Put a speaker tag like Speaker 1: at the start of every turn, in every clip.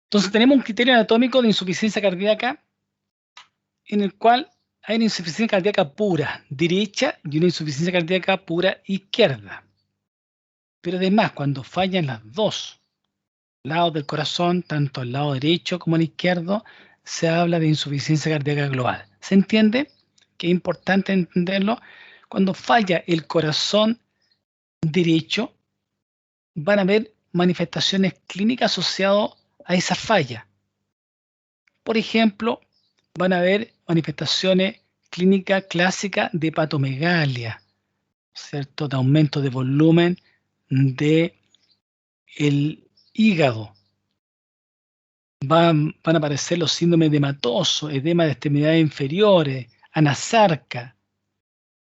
Speaker 1: Entonces tenemos un criterio anatómico de insuficiencia cardíaca en el cual hay una insuficiencia cardíaca pura derecha y una insuficiencia cardíaca pura izquierda. Pero además, cuando fallan las dos lados del corazón, tanto el lado derecho como el izquierdo, se habla de insuficiencia cardíaca global. ¿Se entiende? Que es importante entenderlo. Cuando falla el corazón derecho, van a haber manifestaciones clínicas asociadas a esa falla. Por ejemplo, van a haber manifestaciones clínicas clásicas de hepatomegalia, ¿cierto? De aumento de volumen del hígado. Van a aparecer los síndromes de hematoso, edema de extremidades inferiores, anasarca,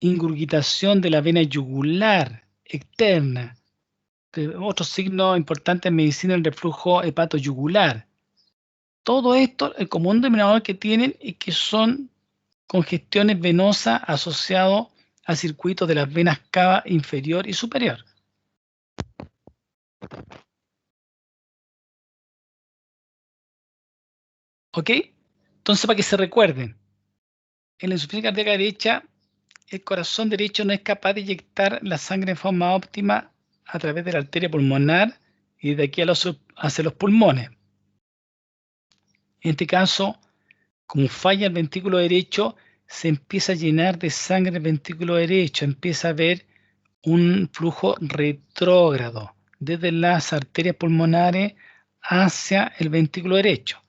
Speaker 1: ingurgitación de la vena yugular externa. Otro signo importante en medicina es el reflujo hepatoyugular. Todo esto, el común denominador que tienen es que son congestiones venosas asociadas a circuitos de las venas cava inferior y superior. ¿Ok? Entonces, para que se recuerden, en la insuficiencia cardíaca derecha, el corazón derecho no es capaz de inyectar la sangre en forma óptima a través de la arteria pulmonar y de aquí hacia los pulmones. En este caso, como falla el ventrículo derecho, se empieza a llenar de sangre el ventrículo derecho, empieza a haber un flujo retrógrado desde las arterias pulmonares hacia el ventrículo derecho,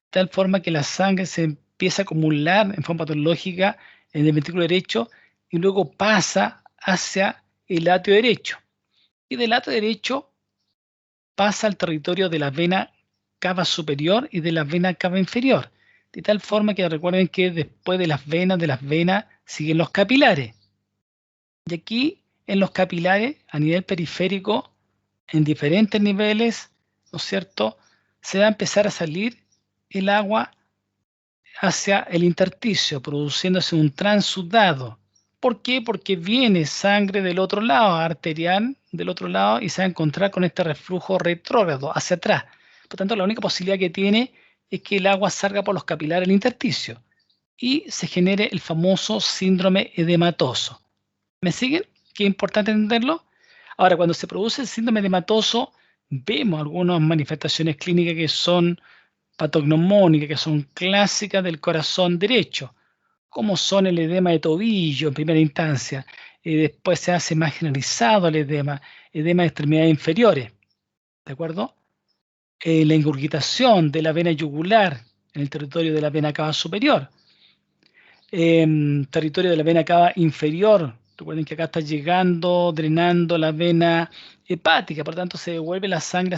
Speaker 1: de tal forma que la sangre se empieza a acumular en forma patológica en el ventrículo derecho y luego pasa hacia el atrio derecho. Y del atrio derecho pasa al territorio de la vena cava superior y de la vena cava inferior, de tal forma que recuerden que después de las venas siguen los capilares. Y aquí en los capilares, a nivel periférico, en diferentes niveles, ¿no es cierto?, se va a empezar a salir el agua hacia el intersticio, produciéndose un transudado. ¿Por qué? Porque viene sangre del otro lado, arterial del otro lado, y se va a encontrar con este reflujo retrógrado hacia atrás. Por tanto, la única posibilidad que tiene es que el agua salga por los capilares del intersticio y se genere el famoso síndrome edematoso. ¿Me siguen? Que es importante entenderlo. Ahora, cuando se produce el síndrome edematoso, vemos algunas manifestaciones clínicas que son patognomónicas, que son clásicas del corazón derecho, como son el edema de tobillo en primera instancia, y después se hace más generalizado el edema de extremidades inferiores, ¿de acuerdo? La ingurgitación de la vena yugular en el territorio de la vena cava superior, territorio de la vena cava inferior. Recuerden que acá está llegando, drenando la vena hepática, por tanto se devuelve la sangre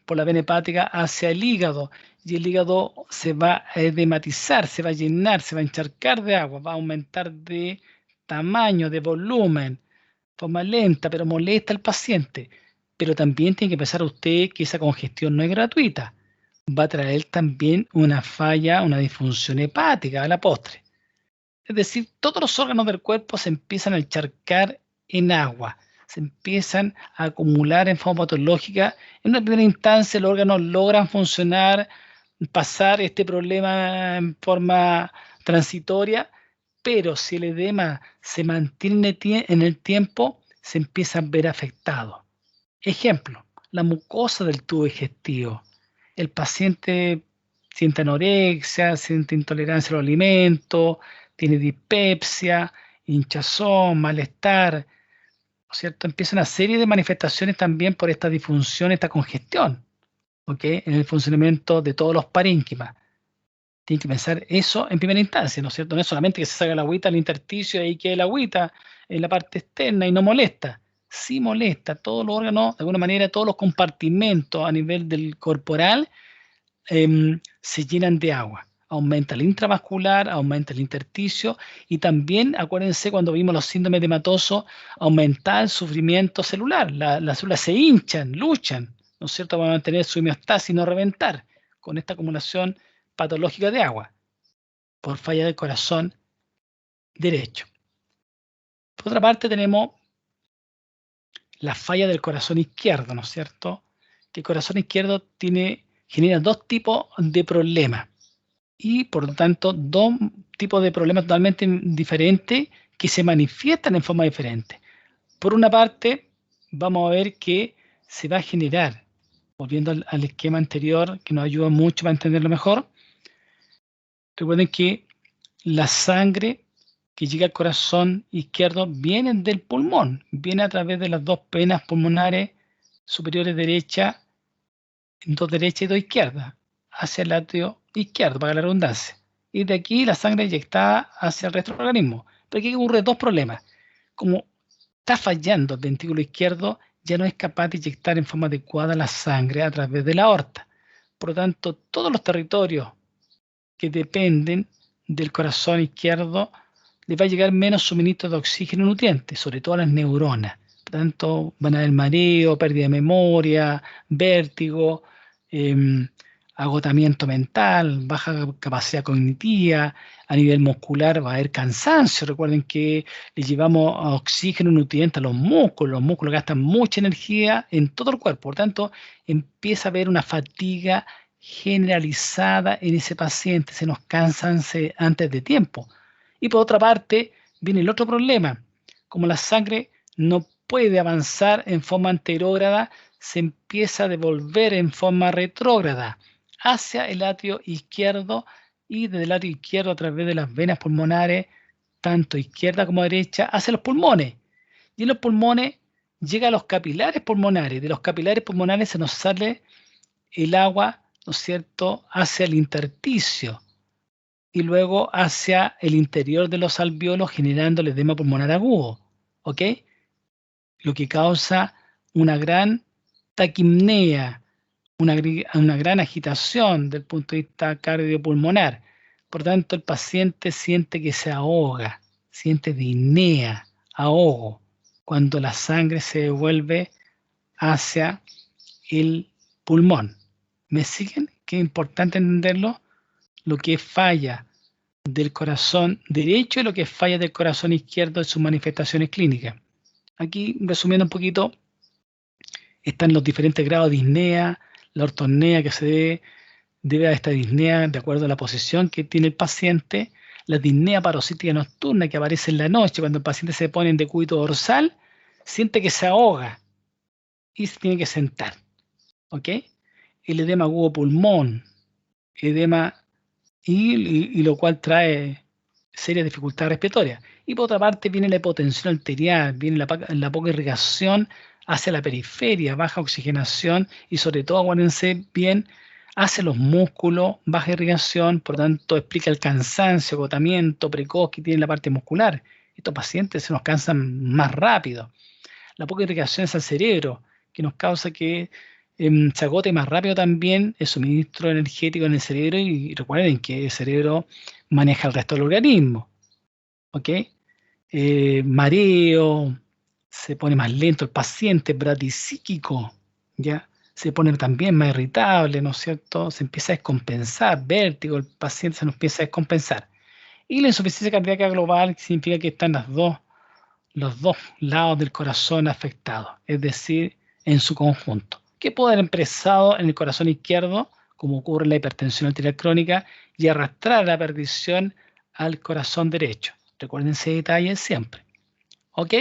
Speaker 1: por la vena hepática hacia el hígado y el hígado se va a edematizar, se va a llenar, se va a encharcar de agua, va a aumentar de tamaño, de volumen, de forma lenta, pero molesta al paciente. Pero también tiene que pensar usted que esa congestión no es gratuita, va a traer también una falla, una disfunción hepática a la postre. Es decir, todos los órganos del cuerpo se empiezan a encharcar en agua, se empiezan a acumular en forma patológica. En una primera instancia, los órganos logran funcionar, pasar este problema en forma transitoria, pero si el edema se mantiene en el tiempo, se empieza a ver afectado. Ejemplo, la mucosa del tubo digestivo. El paciente siente anorexia, siente intolerancia a los alimentos, tiene dispepsia, hinchazón, malestar, ¿no es cierto? Empieza una serie de manifestaciones también por esta disfunción, esta congestión, ¿ok? En el funcionamiento de todos los parénquimas. Tienen que pensar eso en primera instancia, ¿no es cierto? No es solamente que se salga la agüita al intersticio y ahí quede la agüita en la parte externa y no molesta. Sí molesta, todos los órganos, de alguna manera, todos los compartimentos a nivel del corporal se llenan de agua. Aumenta el intravascular, aumenta el intersticio y también, acuérdense, cuando vimos los síndromes de hematoso, aumenta el sufrimiento celular. Las células se hinchan, luchan, ¿no es cierto?, para mantener su homeostasis y no reventar con esta acumulación patológica de agua por falla del corazón derecho. Por otra parte, tenemos la falla del corazón izquierdo, ¿no es cierto? Que el corazón izquierdo tiene genera dos tipos de problemas y, por lo tanto, dos tipos de problemas totalmente diferentes que se manifiestan en forma diferente. Por una parte, vamos a ver que se va a generar, volviendo al esquema anterior, que nos ayuda mucho para entenderlo mejor. Recuerden que la sangre que llega al corazón izquierdo viene del pulmón, viene a través de las dos venas pulmonares superiores derecha, dos derecha y dos izquierda, hacia el atrio izquierdo, para la redundancia. Y de aquí la sangre inyectada hacia el resto del organismo. Pero aquí ocurre dos problemas. Como está fallando el ventrículo izquierdo, ya no es capaz de inyectar en forma adecuada la sangre a través de la aorta. Por lo tanto, todos los territorios que dependen del corazón izquierdo les va a llegar menos suministro de oxígeno y nutrientes, sobre todo a las neuronas. Por lo tanto, van a haber mareo, pérdida de memoria, vértigo, agotamiento mental, baja capacidad cognitiva, a nivel muscular va a haber cansancio. Recuerden que le llevamos oxígeno y nutrientes a los músculos gastan mucha energía en todo el cuerpo, por tanto empieza a haber una fatiga generalizada en ese paciente, se nos cansan antes de tiempo. Y por otra parte, viene el otro problema, como la sangre no puede avanzar en forma anterógrada, se empieza a devolver en forma retrógrada hacia el atrio izquierdo y desde el atrio izquierdo a través de las venas pulmonares, tanto izquierda como derecha, hacia los pulmones. Y en los pulmones llega a los capilares pulmonares. De los capilares pulmonares se nos sale el agua, ¿no es cierto?, hacia el intersticio y luego hacia el interior de los alvéolos generando el edema pulmonar agudo, ¿ok? Lo que causa una gran taquipnea, una gran agitación del punto de vista cardiopulmonar. Por tanto, el paciente siente que se ahoga, siente disnea, ahogo, cuando la sangre se devuelve hacia el pulmón. ¿Me siguen? Que es importante entenderlo. Lo que falla del corazón derecho y lo que falla del corazón izquierdo en sus manifestaciones clínicas. Aquí, resumiendo un poquito, están los diferentes grados de disnea, la ortopnea que se debe a esta disnea de acuerdo a la posición que tiene el paciente, la disnea parosítica nocturna que aparece en la noche cuando el paciente se pone en decúbito dorsal, siente que se ahoga y se tiene que sentar, ¿ok? El edema agudo pulmón, edema y lo cual trae serias dificultades respiratorias. Y por otra parte viene la hipotensión arterial, viene la poca irrigación hacia la periferia, baja oxigenación y sobre todo, acuérdense bien, hacia los músculos, baja irrigación, por tanto explica el cansancio, agotamiento precoz que tiene la parte muscular. Estos pacientes se nos cansan más rápido. La poca irrigación hacia el cerebro, que nos causa que se agote más rápido también el suministro energético en el cerebro y recuerden que el cerebro maneja el resto del organismo, ¿ok? Mareo, se pone más lento el paciente, bradisíquico, ¿ya? Se pone también más irritable, ¿no es cierto? Se empieza a descompensar, vértigo, el paciente se nos empieza a descompensar. Y la insuficiencia cardíaca global significa que están los dos lados del corazón afectados, es decir, en su conjunto, que puede haber empezado en el corazón izquierdo, como ocurre en la hipertensión arterial crónica, y arrastrar la perdición al corazón derecho. Recuerden ese detalle siempre. ¿Ok?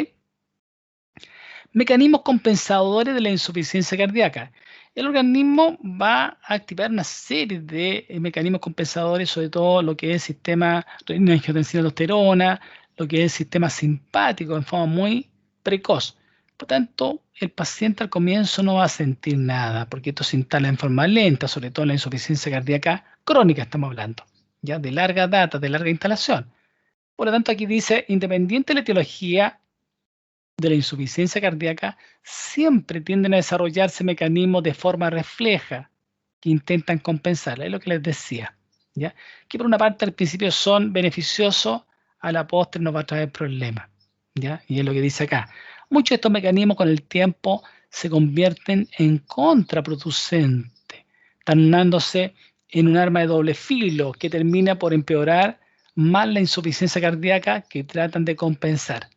Speaker 1: Mecanismos compensadores de la insuficiencia cardíaca. El organismo va a activar una serie de mecanismos compensadores, sobre todo lo que es el sistema renina-angiotensina-aldosterona, lo que es el sistema simpático en forma muy precoz. Por tanto, el paciente al comienzo no va a sentir nada, porque esto se instala en forma lenta, sobre todo en la insuficiencia cardíaca crónica estamos hablando, ya de larga data, de larga instalación. Por lo tanto, aquí dice, independiente de la etiología de la insuficiencia cardíaca, siempre tienden a desarrollarse mecanismos de forma refleja que intentan compensarla. Es lo que les decía, ¿ya? Que por una parte al principio son beneficiosos, a la postre nos va a traer problemas, ¿ya? Y es lo que dice acá. Muchos de estos mecanismos con el tiempo se convierten en contraproducentes, tornándose en un arma de doble filo que termina por empeorar más la insuficiencia cardíaca que tratan de compensar.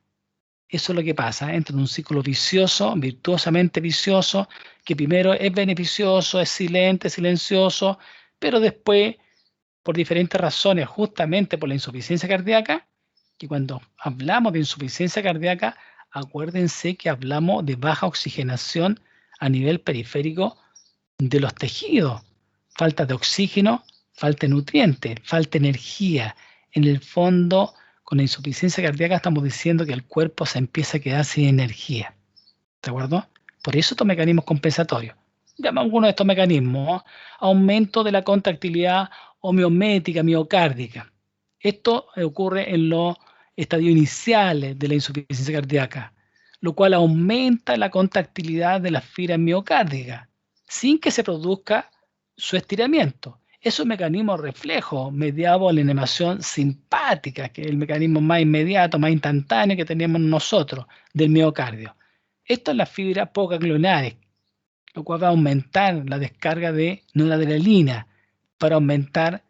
Speaker 1: Eso es lo que pasa, entra en un ciclo vicioso, virtuosamente vicioso, que primero es beneficioso, es silente, silencioso, pero después, por diferentes razones, justamente por la insuficiencia cardíaca, que cuando hablamos de insuficiencia cardíaca, acuérdense que hablamos de baja oxigenación a nivel periférico de los tejidos. Falta de oxígeno, falta de nutrientes, falta de energía. En el fondo, con la insuficiencia cardíaca estamos diciendo que el cuerpo se empieza a quedar sin energía. ¿De acuerdo? Por eso estos mecanismos compensatorios. Llama algunos de estos mecanismos, ¿no? Aumento de la contractilidad homeomética miocárdica. Esto ocurre en los estadios iniciales de la insuficiencia cardíaca, lo cual aumenta la contractilidad de las fibras miocárdicas sin que se produzca su estiramiento. Es un mecanismo reflejo mediado por la inervación simpática, que es el mecanismo más inmediato, más instantáneo que tenemos nosotros del miocardio. Esto es la fibra pocaglionares, lo cual va a aumentar la descarga de noradrenalina para aumentar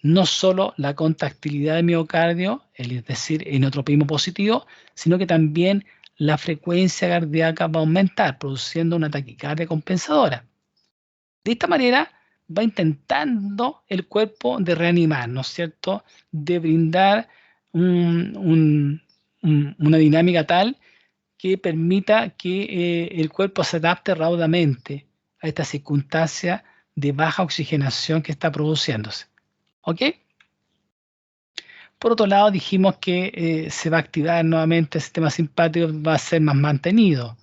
Speaker 1: no solo la contractilidad del miocardio, es decir, enotropismo positivo, sino que también la frecuencia cardíaca va a aumentar, produciendo una taquicardia compensadora. De esta manera va intentando el cuerpo de reanimar, ¿no es cierto?, de brindar una dinámica tal que permita que el cuerpo se adapte raudamente a esta circunstancia de baja oxigenación que está produciéndose. ¿Ok? Por otro lado, dijimos que se va a activar nuevamente el sistema simpático, va a ser más mantenido,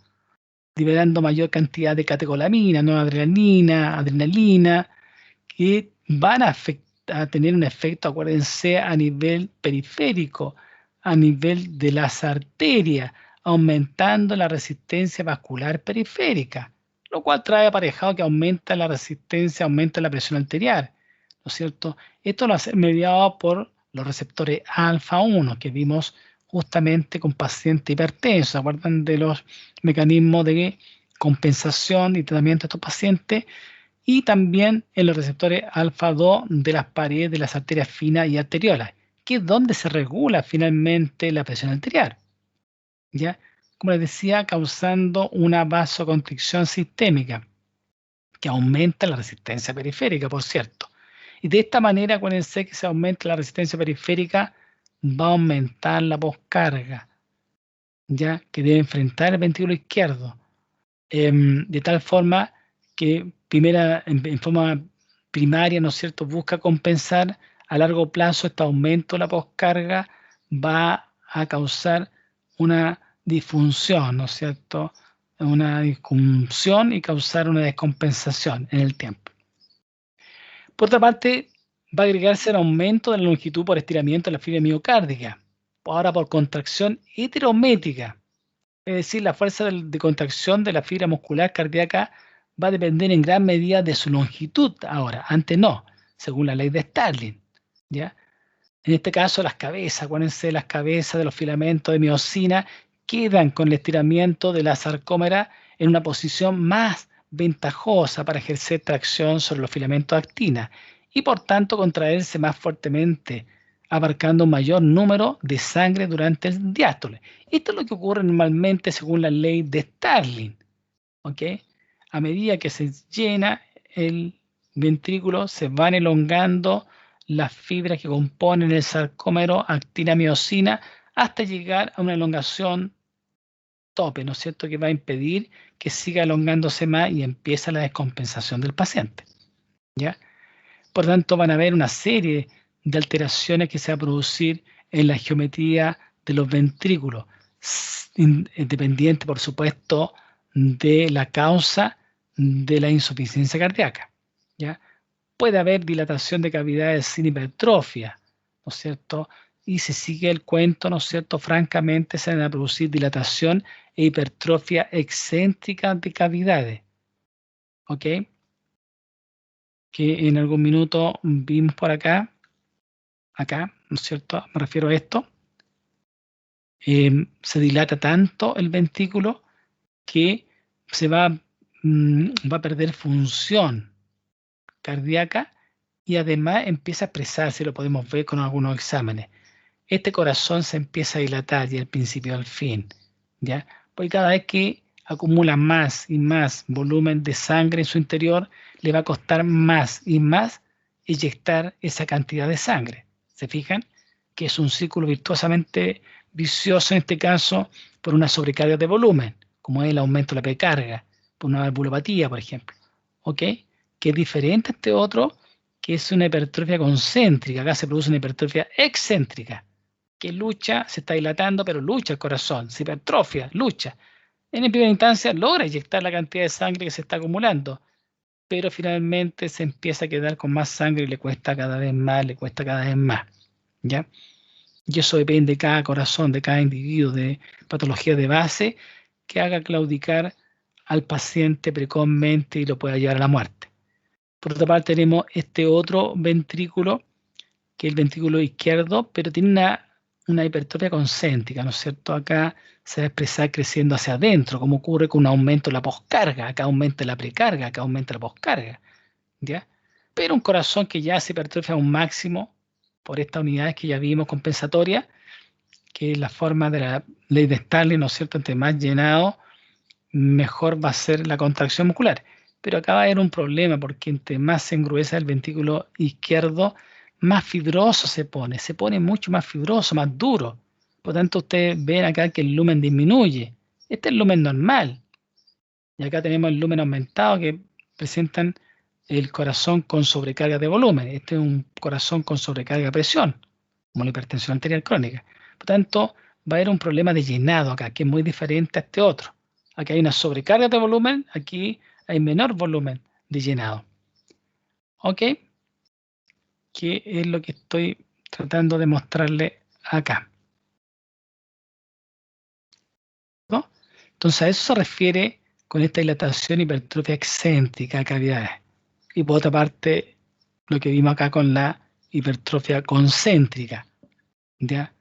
Speaker 1: liberando mayor cantidad de catecolamina, noradrenalina, adrenalina, que van a tener un efecto, acuérdense, a nivel periférico, a nivel de las arterias, aumentando la resistencia vascular periférica, lo cual trae aparejado que aumenta la resistencia, aumenta la presión arterial, ¿no es cierto? Esto lo hace mediado por los receptores alfa-1 que vimos justamente con pacientes hipertensos. ¿Se acuerdan de los mecanismos de compensación y tratamiento de estos pacientes? Y también en los receptores alfa-2 de las paredes de las arterias finas y arteriolas, que es donde se regula finalmente la presión arterial. ¿Ya? Como les decía, causando una vasoconstricción sistémica que aumenta la resistencia periférica, por cierto. Y de esta manera, acuérdense que si aumenta la resistencia periférica, va a aumentar la poscarga, ya que debe enfrentar el ventrículo izquierdo, de tal forma que en forma primaria, ¿no es cierto?, busca compensar a largo plazo este aumento de la poscarga, va a causar una disfunción, ¿no es cierto?, una disfunción y causar una descompensación en el tiempo. Por otra parte, va a agregarse el aumento de la longitud por estiramiento de la fibra miocárdica, ahora por contracción heterométrica. Es decir, la fuerza de contracción de la fibra muscular cardíaca va a depender en gran medida de su longitud ahora, antes no, según la ley de Starling, ¿ya? En este caso, las cabezas, acuérdense, las cabezas de los filamentos de miosina quedan con el estiramiento de la sarcómera en una posición más ventajosa para ejercer tracción sobre los filamentos de actina y por tanto contraerse más fuertemente, abarcando un mayor número de sangre durante el diástole. Esto es lo que ocurre normalmente según la ley de Starling. ¿Ok? A medida que se llena el ventrículo, se van elongando las fibras que componen el sarcómero actina-miosina hasta llegar a una elongación tope, ¿no es cierto?, que va a impedir que siga elongándose más y empieza la descompensación del paciente, ¿ya? Por tanto, van a haber una serie de alteraciones que se va a producir en la geometría de los ventrículos, dependiente, por supuesto, de la causa de la insuficiencia cardíaca, ¿ya? Puede haber dilatación de cavidades sin hipertrofia, ¿no es cierto? Y si sigue el cuento, ¿no es cierto?, francamente se van a producir dilatación e hipertrofia excéntrica de cavidades, ¿ok? Que en algún minuto vimos por acá, ¿no es cierto? Me refiero a esto. Se dilata tanto el ventrículo que se va a perder función cardíaca y además empieza a expresarse, lo podemos ver con algunos exámenes. este corazón se empieza a dilatar y al principio al fin, ¿ya? Porque cada vez que acumula más y más volumen de sangre en su interior, le va a costar más y más inyectar esa cantidad de sangre. ¿Se fijan? Que es un círculo virtuosamente vicioso en este caso por una sobrecarga de volumen, como es el aumento de la precarga, por una valvulopatía, por ejemplo. ¿Ok? Que es diferente a este otro, que es una hipertrofia concéntrica. Acá se produce una hipertrofia excéntrica, que lucha, se está dilatando, pero lucha el corazón, se hipertrofia, lucha. En primera instancia logra inyectar la cantidad de sangre que se está acumulando, pero finalmente se empieza a quedar con más sangre y le cuesta cada vez más, le cuesta cada vez más. ¿Ya? Y eso depende de cada corazón, de cada individuo, de patología de base, que haga claudicar al paciente precozmente y lo pueda llevar a la muerte. Por otra parte tenemos este otro ventrículo, que es el ventrículo izquierdo, pero tiene una hipertrofia concéntrica, ¿no es cierto? Acá se va a expresar creciendo hacia adentro, como ocurre con un aumento de la poscarga. Acá aumenta la precarga, acá aumenta la poscarga, ¿ya? Pero un corazón que ya se hipertrofia a un máximo por estas unidades que ya vimos compensatorias, que es la forma de la ley de Stalin, ¿no es cierto? Entre más llenado, mejor va a ser la contracción muscular. Pero acá va a haber un problema, porque entre más se engruesa el ventrículo izquierdo, más fibroso se pone mucho más fibroso, más duro. Por lo tanto, ustedes ven acá que el lumen disminuye. Este es el lumen normal. Y acá tenemos el lumen aumentado que presentan el corazón con sobrecarga de volumen. Este es un corazón con sobrecarga de presión, como la hipertensión arterial crónica. Por tanto, va a haber un problema de llenado acá, que es muy diferente a este otro. Aquí hay una sobrecarga de volumen, aquí hay menor volumen de llenado. ¿Ok? Que es lo que estoy tratando de mostrarle acá. ¿No? Entonces a eso se refiere con esta dilatación hipertrofia excéntrica de cavidades. Y por otra parte, lo que vimos acá con la hipertrofia concéntrica, ¿ya?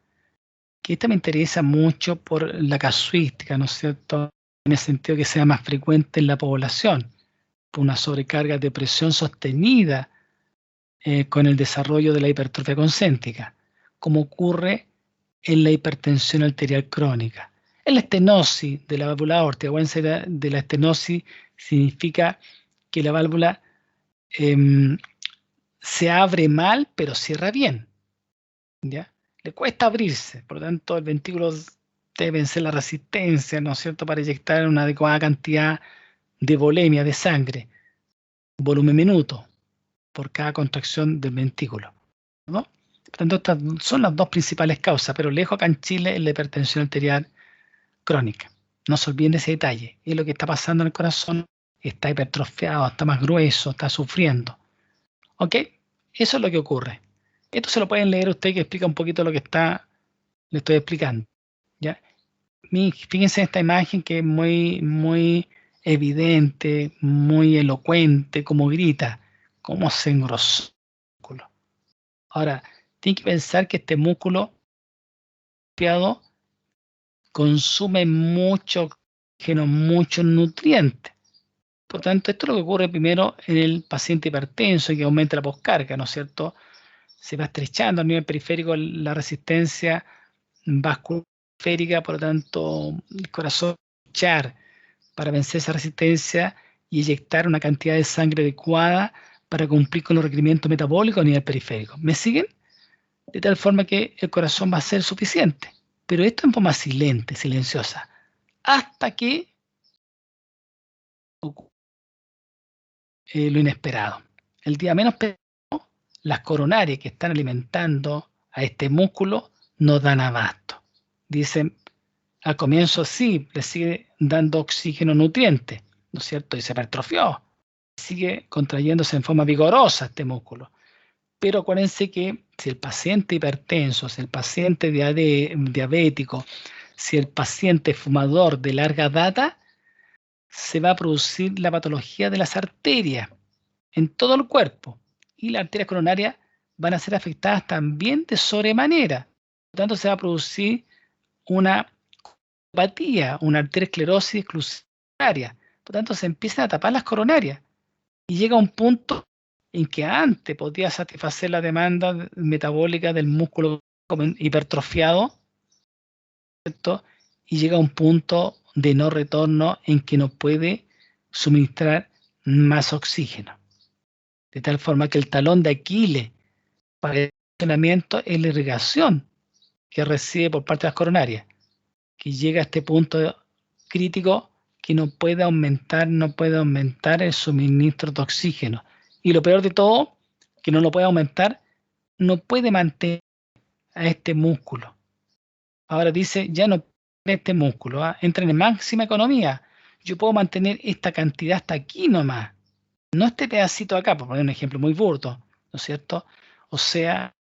Speaker 1: Que esta me interesa mucho por la casuística, ¿no es cierto? En el sentido que sea más frecuente en la población, por una sobrecarga de presión sostenida con el desarrollo de la hipertrofia concéntrica, como ocurre en la hipertensión arterial crónica. En la estenosis de la válvula aórtica, acuérdense de la estenosis, significa que la válvula se abre mal, pero cierra bien, ¿ya? Le cuesta abrirse, por lo tanto el ventrículo debe vencer la resistencia, ¿no es cierto?, para inyectar una adecuada cantidad de volemia de sangre, volumen minuto, por cada contracción del ventrículo, ¿no? Por tanto, estas son las dos principales causas, pero lejos acá en Chile es la hipertensión arterial crónica. No se olviden de ese detalle. Y lo que está pasando en el corazón está hipertrofiado, está más grueso, está sufriendo. ¿Ok? Eso es lo que ocurre. Esto se lo pueden leer ustedes, que explica un poquito lo que le estoy explicando. ¿Ya? Fíjense en esta imagen que es muy evidente, muy elocuente, como grita, cómo se engrosó el músculo. Ahora, tienen que pensar que este músculo consume mucho oxígeno, muchos nutrientes. Por tanto, esto es lo que ocurre primero en el paciente hipertenso y que aumenta la poscarga, ¿no es cierto? Se va estrechando a nivel periférico la resistencia vascular periférica, por lo tanto, el corazón va a luchar para vencer esa resistencia y inyectar una cantidad de sangre adecuada para cumplir con los requerimientos metabólicos a nivel periférico. ¿Me siguen? De tal forma que el corazón va a ser suficiente. Pero esto en forma silente, silenciosa, hasta que ocurre lo inesperado. El día menos pensado, las coronarias que están alimentando a este músculo no dan abasto. Dicen, al comienzo sí, le sigue dando oxígeno nutriente, ¿no es cierto? Y se hipertrofió. Sigue contrayéndose en forma vigorosa este músculo. Pero acuérdense que si el paciente hipertenso, si el paciente diabético, si el paciente fumador de larga data, se va a producir la patología de las arterias en todo el cuerpo. Y las arterias coronarias van a ser afectadas también de sobremanera. Por lo tanto, se va a producir una cardiopatia, una arteriosclerosis exclusiva. Por lo tanto, se empiezan a tapar las coronarias. Y llega un punto en que antes podía satisfacer la demanda metabólica del músculo como hipertrofiado, ¿cierto? Y llega a un punto de no retorno en que no puede suministrar más oxígeno. De tal forma que el talón de Aquiles para el funcionamiento es la irrigación que recibe por parte de las coronarias, que llega a este punto crítico que no puede aumentar el suministro de oxígeno. Y lo peor de todo, que no lo puede aumentar, no puede mantener a este músculo. Ahora dice, ya no este músculo, entra en máxima economía. Yo puedo mantener esta cantidad hasta aquí nomás, no este pedacito acá, por poner un ejemplo muy burdo, ¿no es cierto? O sea,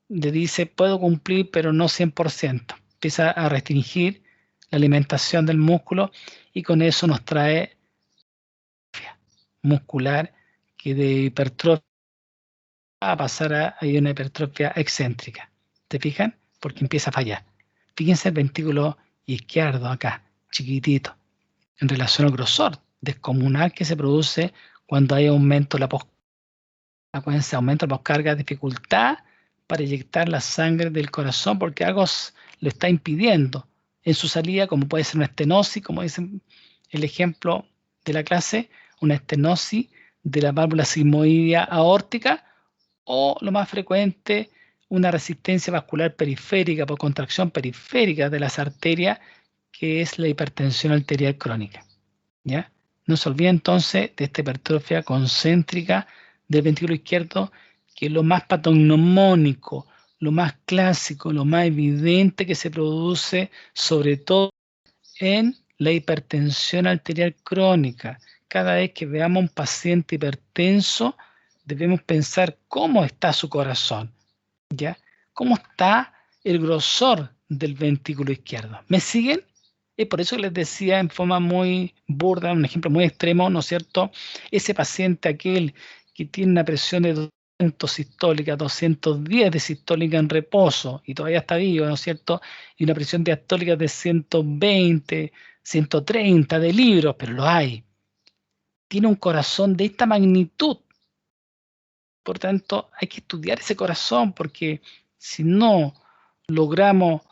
Speaker 1: le dice, puedo cumplir, pero no 100%. Empieza a restringir la alimentación del músculo y con eso nos trae muscular que de hipertrofia va a pasar a una hipertrofia excéntrica. ¿Te fijan? Porque empieza a fallar. Fíjense el ventrículo izquierdo acá, chiquitito, en relación al grosor descomunal que se produce cuando hay aumento de la aumento de la poscarga, dificultad para inyectar la sangre del corazón porque algo lo está impidiendo en su salida, como puede ser una estenosis, como dice el ejemplo de la clase, una estenosis de la válvula sigmoidea aórtica, o lo más frecuente, una resistencia vascular periférica por contracción periférica de las arterias, que es la hipertensión arterial crónica. ¿Ya? No se olvide entonces de esta hipertrofia concéntrica del ventrículo izquierdo, que es lo más patognomónico, lo más clásico, lo más evidente que se produce, sobre todo en la hipertensión arterial crónica. Cada vez que veamos a un paciente hipertenso, debemos pensar cómo está su corazón, ¿ya? ¿Cómo está el grosor del ventrículo izquierdo? ¿Me siguen? Es por eso que les decía en forma muy burda, un ejemplo muy extremo, ¿no es cierto? Ese paciente, aquel que tiene una presión de 200 sistólica, 210 de sistólica en reposo y todavía está vivo, ¿no es cierto? Y una presión diastólica de 120, 130 de libros, pero lo hay. Tiene un corazón de esta magnitud. Por tanto, hay que estudiar ese corazón porque si no logramos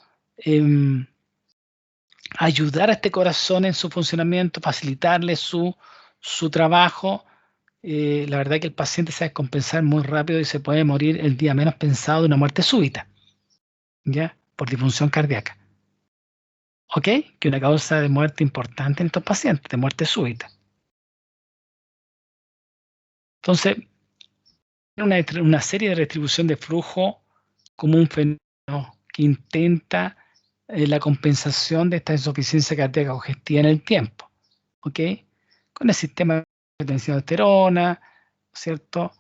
Speaker 1: ayudar a este corazón en su funcionamiento, facilitarle su trabajo, la verdad que el paciente se va a descompensar muy rápido y se puede morir el día menos pensado de una muerte súbita, ¿ya? Por disfunción cardíaca. ¿Ok? Que una causa de muerte importante en estos pacientes, de muerte súbita. Entonces, una serie de restribución de flujo como un fenómeno que intenta la compensación de esta insuficiencia cardíaca congestiva en el tiempo, ¿ok? Con el sistema de tensión de aldosterona, ¿cierto?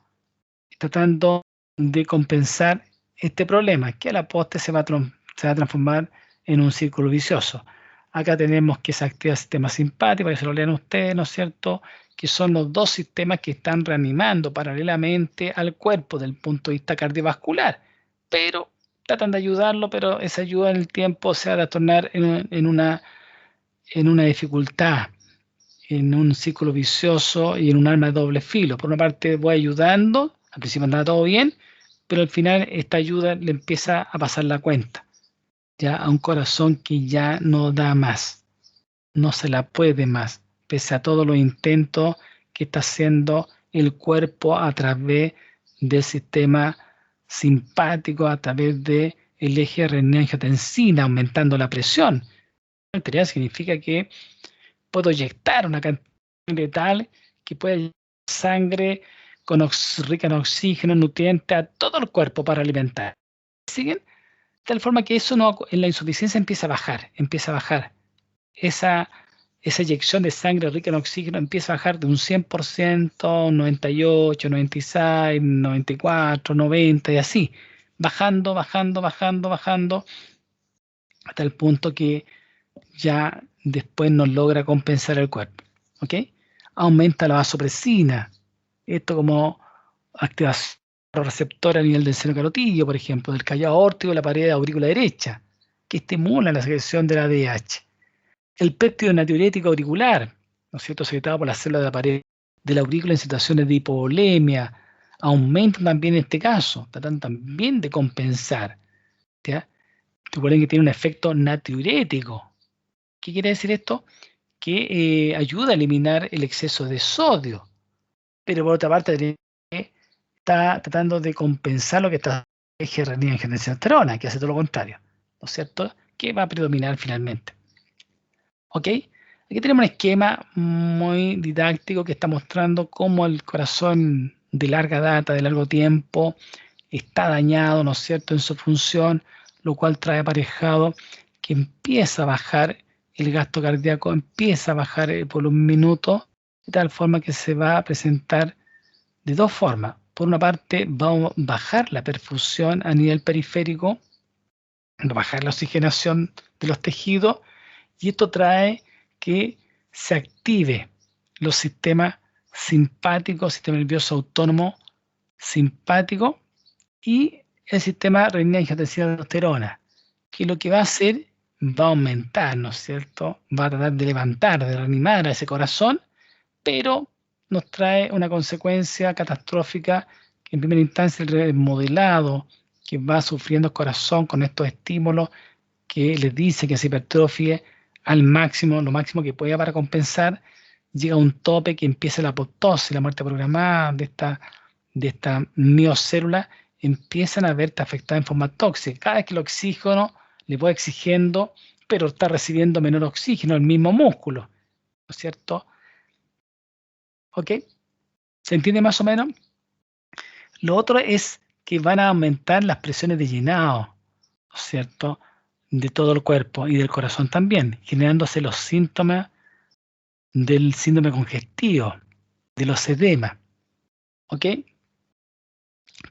Speaker 1: Tratando de compensar este problema, que a la postre se va a transformar en un círculo vicioso. Acá tenemos que se activa el sistema simpático, para que se lo lean ustedes, ¿no es cierto?, que son los dos sistemas que están reanimando paralelamente al cuerpo desde el punto de vista cardiovascular, pero tratan de ayudarlo, pero esa ayuda en el tiempo se va a tornar en una dificultad, en un círculo vicioso y en un arma de doble filo. Por una parte voy ayudando, al principio andaba todo bien, pero al final esta ayuda le empieza a pasar la cuenta, ya a un corazón que ya no da más, no se la puede más, pese a todos los intentos que está haciendo el cuerpo a través del sistema simpático, a través del eje renina-angiotensina, aumentando la presión. Arterial significa que puedo inyectar una cantidad tal que puede llevar sangre rica en oxígeno, nutrientes a todo el cuerpo para alimentar. ¿Siguen? De tal forma que eso en la insuficiencia empieza a bajar. Esa inyección de sangre rica en oxígeno empieza a bajar de un 100%, 98, 96, 94, 90 y así, bajando, hasta el punto que ya después no logra compensar el cuerpo. ¿Ok? Aumenta la vasopresina. Esto como activación receptora a nivel del seno carotillo, por ejemplo, del callado aórtico de la pared aurícula derecha, que estimula la secreción de la ADH. El péptido natriurético auricular, ¿no es cierto?, secretado por las células de la pared de la aurícula en situaciones de hipovolemia, aumenta también en este caso, tratan también de compensar. ¿ya? Recuerden que tiene un efecto natriurético. ¿Qué quiere decir esto? Que ayuda a eliminar el exceso de sodio. Pero por otra parte, está tratando de compensar lo que está renina-angiotensina-aldosterona, que hace todo lo contrario, ¿no es cierto? Que va a predominar finalmente. ¿Ok? Aquí tenemos un esquema muy didáctico que está mostrando cómo el corazón de larga data, de largo tiempo, está dañado, ¿no es cierto?, en su función, lo cual trae aparejado que empieza a bajar el gasto cardíaco, empieza a bajar por un minuto, de tal forma que se va a presentar de dos formas. Por una parte, va a bajar la perfusión a nivel periférico, bajar la oxigenación de los tejidos, y esto trae que se active los sistemas simpáticos, sistema nervioso autónomo simpático y el sistema renina-angiotensina-aldosterona, que lo que va a hacer va a aumentar, ¿no es cierto? Va a tratar de levantar, de reanimar a ese corazón, pero nos trae una consecuencia catastrófica que en primera instancia el remodelado que va sufriendo el corazón con estos estímulos que les dice que se hipertrofie al máximo, lo máximo que pueda para compensar, llega a un tope que empieza la apoptosis, la muerte programada de esta miocélula, empiezan a verte afectada en forma tóxica. Cada vez que el oxígeno le va exigiendo, pero está recibiendo menor oxígeno, el mismo músculo, ¿no es cierto? ¿Ok? ¿Se entiende más o menos? Lo otro es que van a aumentar las presiones de llenado, ¿no es cierto?, de todo el cuerpo y del corazón también, generándose los síntomas del síndrome congestivo, de los edemas. ¿Ok?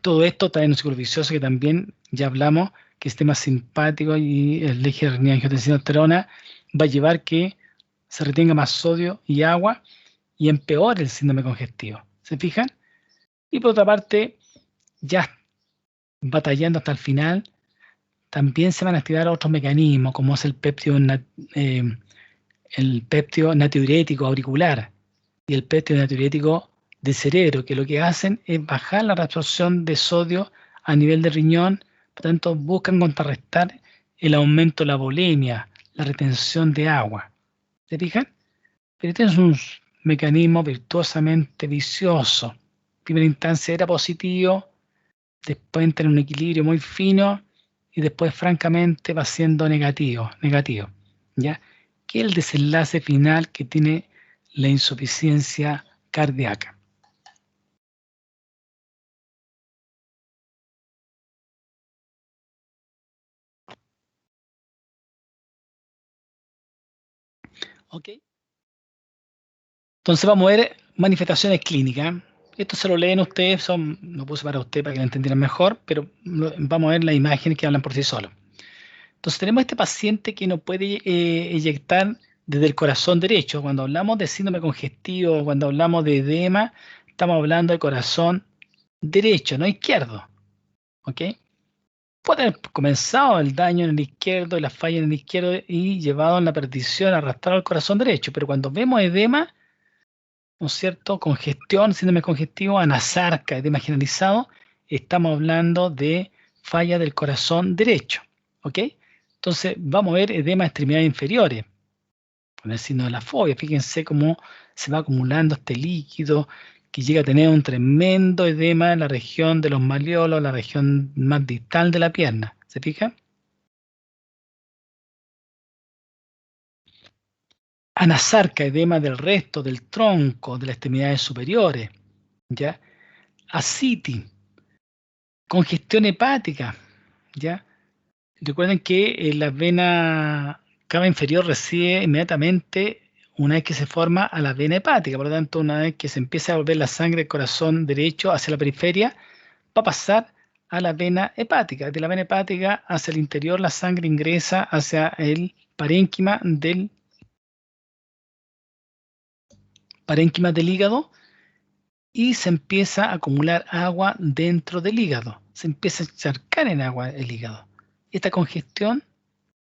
Speaker 1: Todo esto trae un ciclo vicioso que también ya hablamos, que el sistema simpático y el eje renina-angiotensina-aldosterona va a llevar que se retenga más sodio y agua y empeore el síndrome congestivo. ¿Se fijan? Y por otra parte, ya batallando hasta el final, también se van a activar otros mecanismos, como es el péptido natriurético auricular y el péptido natriurético del cerebro, que lo que hacen es bajar la reabsorción de sodio a nivel de riñón, por tanto buscan contrarrestar el aumento de la volemia, la retención de agua. ¿Se fijan? Pero este es un mecanismo virtuosamente vicioso. En primera instancia era positivo, después entra en un equilibrio muy fino y después francamente va siendo negativo, ¿ya? Que es el desenlace final que tiene la insuficiencia cardíaca. ¿Ok? Entonces vamos a ver manifestaciones clínicas. Esto se lo leen ustedes, lo puse para usted para que lo entendieran mejor, pero vamos a ver las imágenes que hablan por sí solos. Entonces tenemos a este paciente que no puede eyectar desde el corazón derecho. Cuando hablamos de síndrome congestivo, cuando hablamos de edema, estamos hablando del corazón derecho, no izquierdo. ¿Ok? Puede haber comenzado el daño en el izquierdo y la falla en el izquierdo y llevado a la perdición, arrastrado al corazón derecho. Pero cuando vemos edema, ¿no es cierto? Congestión, síndrome congestivo, anasarca, edema generalizado, estamos hablando de falla del corazón derecho. ¿Ok? Entonces, vamos a ver edema de extremidades inferiores, con el signo de la fobia. Fíjense cómo se va acumulando este líquido que llega a tener un tremendo edema en la región de los malleolos, la región más distal de la pierna. ¿Se fijan? Anasarca, edema del resto del tronco, de las extremidades superiores. ¿Ya? Ascitis, congestión hepática. ¿Ya? Recuerden que la vena cava inferior recibe inmediatamente una vez que se forma a la vena hepática. Por lo tanto, una vez que se empieza a volver la sangre del corazón derecho hacia la periferia, va a pasar a la vena hepática. De la vena hepática hacia el interior, la sangre ingresa hacia el parénquima del hígado y se empieza a acumular agua dentro del hígado. Se empieza a encharcar en agua el hígado. Esta congestión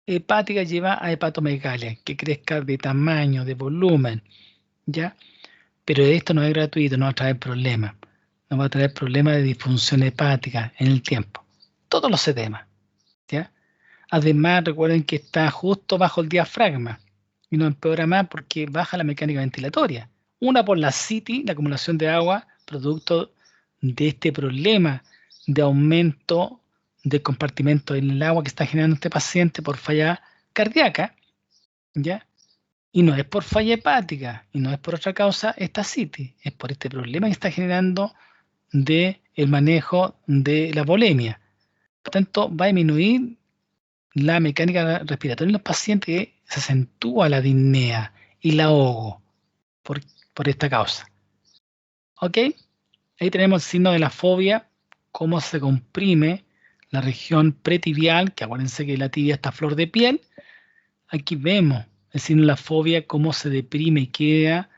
Speaker 1: hepática lleva a hepatomegalia, que crezca de tamaño, de volumen, ¿ya? Pero esto no es gratuito, no va a traer problemas. Nos va a traer problemas de disfunción hepática en el tiempo. Todos los edemas, ¿ya? Además, recuerden que está justo bajo el diafragma y no empeora más porque baja la mecánica ventilatoria. Una por la ascitis, la acumulación de agua, producto de este problema de aumento del compartimento en el agua que está generando este paciente por falla cardíaca, ¿ya? Y no es por falla hepática, y no es por otra causa esta ascitis, es por este problema que está generando de el manejo de la volemia. Por tanto, va a disminuir la mecánica respiratoria en los pacientes que se acentúa la disnea y la ahogo por esta causa. ¿Ok? Ahí tenemos el signo de la fobia, cómo se comprime la región pretibial, que acuérdense que la tibia está a flor de piel. Aquí vemos el signo de la fobia, cómo se deprime y queda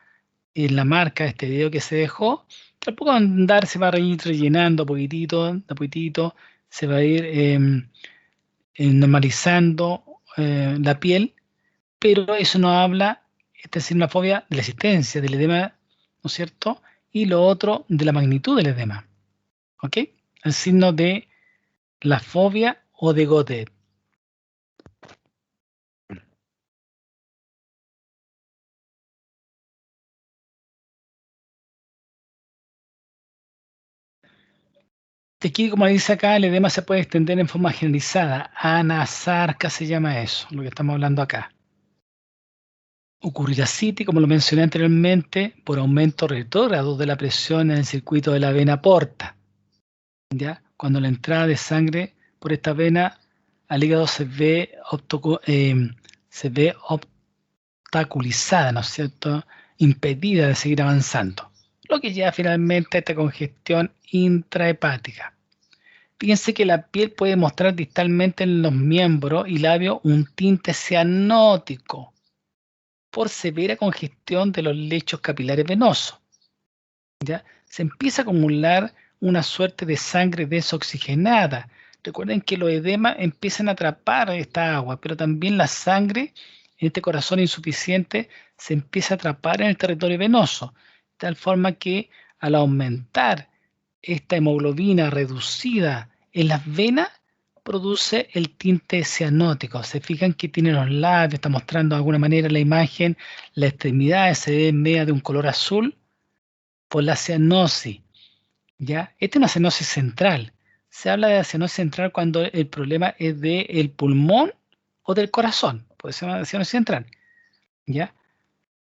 Speaker 1: en la marca de este dedo que se dejó. Tampoco andar se va a ir rellenando poquitito, de poquitito, se va a ir normalizando la piel, pero eso no habla, esta es una fobia de la existencia del edema, ¿no es cierto? Y lo otro de la magnitud del edema, ¿ok? El signo de la fobia o de Godet. Aquí, como dice acá, el edema se puede extender en forma generalizada. Anasarca se llama eso, lo que estamos hablando acá. Ocurrirá ascitis, como lo mencioné anteriormente, por aumento retrógrado de la presión en el circuito de la vena porta. ¿Ya? Cuando la entrada de sangre por esta vena al hígado se ve obstaculizada, ¿no es cierto? Impedida de seguir avanzando. Lo que lleva finalmente a esta congestión intrahepática. Fíjense que la piel puede mostrar distalmente en los miembros y labios un tinte cianótico por severa congestión de los lechos capilares venosos. ¿Ya? Se empieza a acumular una suerte de sangre desoxigenada. Recuerden que los edemas empiezan a atrapar esta agua, pero también la sangre en este corazón insuficiente se empieza a atrapar en el territorio venoso, de tal forma que al aumentar esta hemoglobina reducida en las venas, produce el tinte cianótico. Se fijan que tiene los labios, está mostrando de alguna manera la imagen, la extremidad se ve media de un color azul por la cianosis. ¿Ya? Esta es una cianosis central. Se habla de la cianosis central cuando el problema es del pulmón o del corazón. Puede ser una cianosis central. ¿Ya?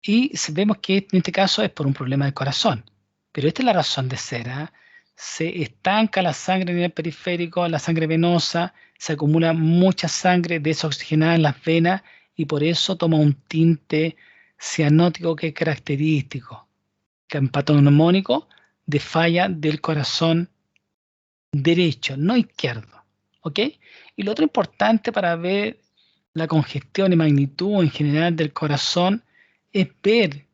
Speaker 1: Y vemos que en este caso es por un problema del corazón. Pero esta es la razón de ser. ¿Ah? Se estanca la sangre en el periférico, la sangre venosa, se acumula mucha sangre desoxigenada en las venas y por eso toma un tinte cianótico que es característico, patognomónico de falla del corazón derecho, no izquierdo. ¿Ok? Y lo otro importante para ver la congestión y magnitud en general del corazón es ver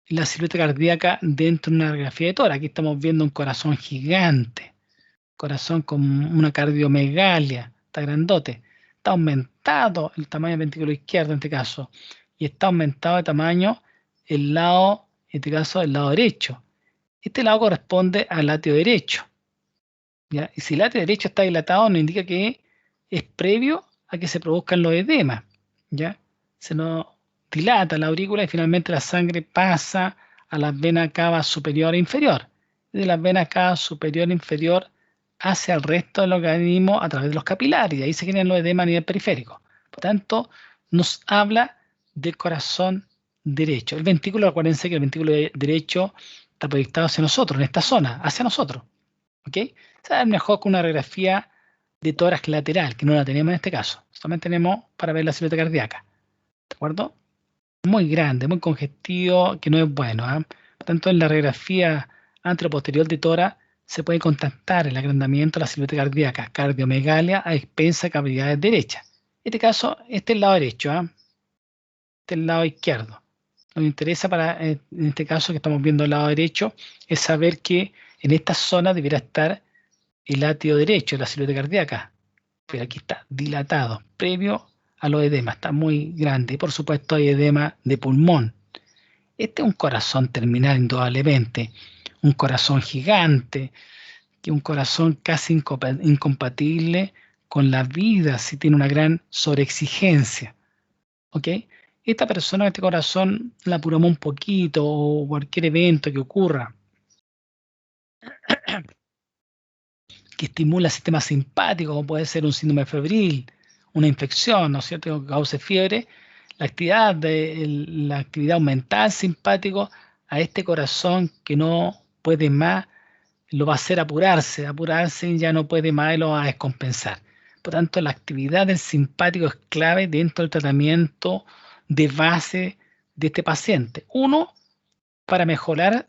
Speaker 1: la silueta cardíaca dentro de una radiografía de tórax. Aquí estamos viendo un corazón gigante, corazón con una cardiomegalia, está grandote. Está aumentado el tamaño del ventrículo izquierdo en este caso, y está aumentado de tamaño el lado, en este caso, el lado derecho. Este lado corresponde al latio derecho. ¿Ya? Y si el latio derecho está dilatado, nos indica que es previo a que se produzcan los edemas. ¿Ya? Se nos dilata la aurícula y finalmente la sangre pasa a las venas cava superior e inferior. De las venas cava superior e inferior hacia el resto del organismo a través de los capilares. Y ahí se generan los edemas a nivel periférico. Por tanto, nos habla del corazón derecho. El ventrículo, acuérdense que el ventrículo derecho está proyectado hacia nosotros, en esta zona, hacia nosotros. ¿Ok? O sea, es mejor que una radiografía de tórax lateral, que no la tenemos en este caso. Solamente tenemos para ver la silueta cardíaca. ¿De acuerdo? Muy grande, muy congestivo, que no es bueno. ¿Eh? Por tanto, en la radiografía anteroposterior de tórax se puede contactar el agrandamiento de la silueta cardíaca, cardiomegalia a expensa de cavidades derechas. En este caso, este es el lado derecho, ¿eh? Este es el lado izquierdo. Lo que interesa para, en este caso que estamos viendo el lado derecho, es saber que en esta zona debiera estar el latio derecho, la silueta cardíaca, pero aquí está dilatado, previo a los edemas, está muy grande. Y por supuesto hay edema de pulmón. Este es un corazón terminal indudablemente, un corazón gigante, que un corazón casi incompatible con la vida, si tiene una gran sobreexigencia. ¿Ok? Esta persona, este corazón, la apuramos un poquito o cualquier evento que ocurra que estimula el sistema simpático, como puede ser un síndrome febril, una infección, ¿no es cierto?, que cause fiebre, la actividad aumenta el simpático a este corazón que no puede más, lo va a hacer apurarse y ya no puede más y lo va a descompensar. Por tanto, la actividad del simpático es clave dentro del tratamiento de base de este paciente. Uno, para mejorar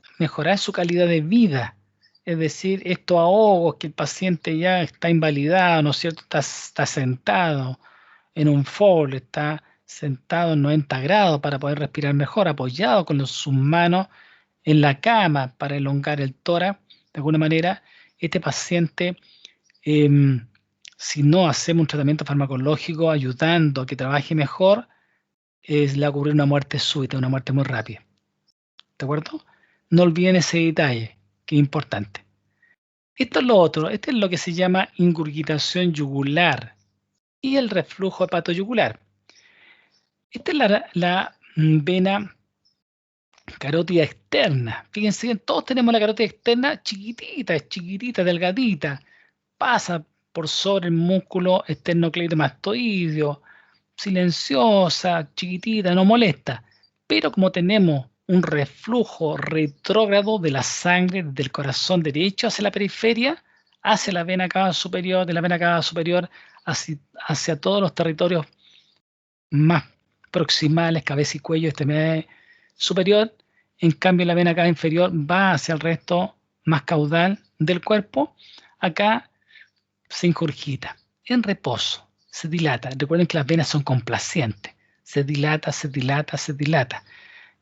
Speaker 1: su calidad de vida. Es decir, estos ahogos que el paciente ya está invalidado, ¿no es cierto? Está sentado en un fold, está sentado en 90 grados para poder respirar mejor, apoyado con sus manos en la cama para elongar el tórax. De alguna manera, este paciente, si no hacemos un tratamiento farmacológico ayudando a que trabaje mejor, le va a ocurrir una muerte súbita, una muerte muy rápida. ¿De acuerdo? No olviden ese detalle, que es importante. Esto es lo otro, este es lo que se llama ingurgitación yugular y el reflujo hepatoyugular. Esta es la vena carótida externa. Fíjense que todos tenemos la carótida externa chiquitita, delgadita. Pasa por sobre el músculo esternocleidomastoideo, silenciosa, chiquitita, no molesta. Pero como tenemos un reflujo retrógrado de la sangre del corazón derecho hacia la periferia, hacia la vena cava superior, de la vena cava superior hacia todos los territorios más proximales, cabeza y cuello, extremidad superior. En cambio, la vena cava inferior va hacia el resto más caudal del cuerpo. Acá se ingurgita en reposo, se dilata. Recuerden que las venas son complacientes. Se dilata, se dilata, se dilata.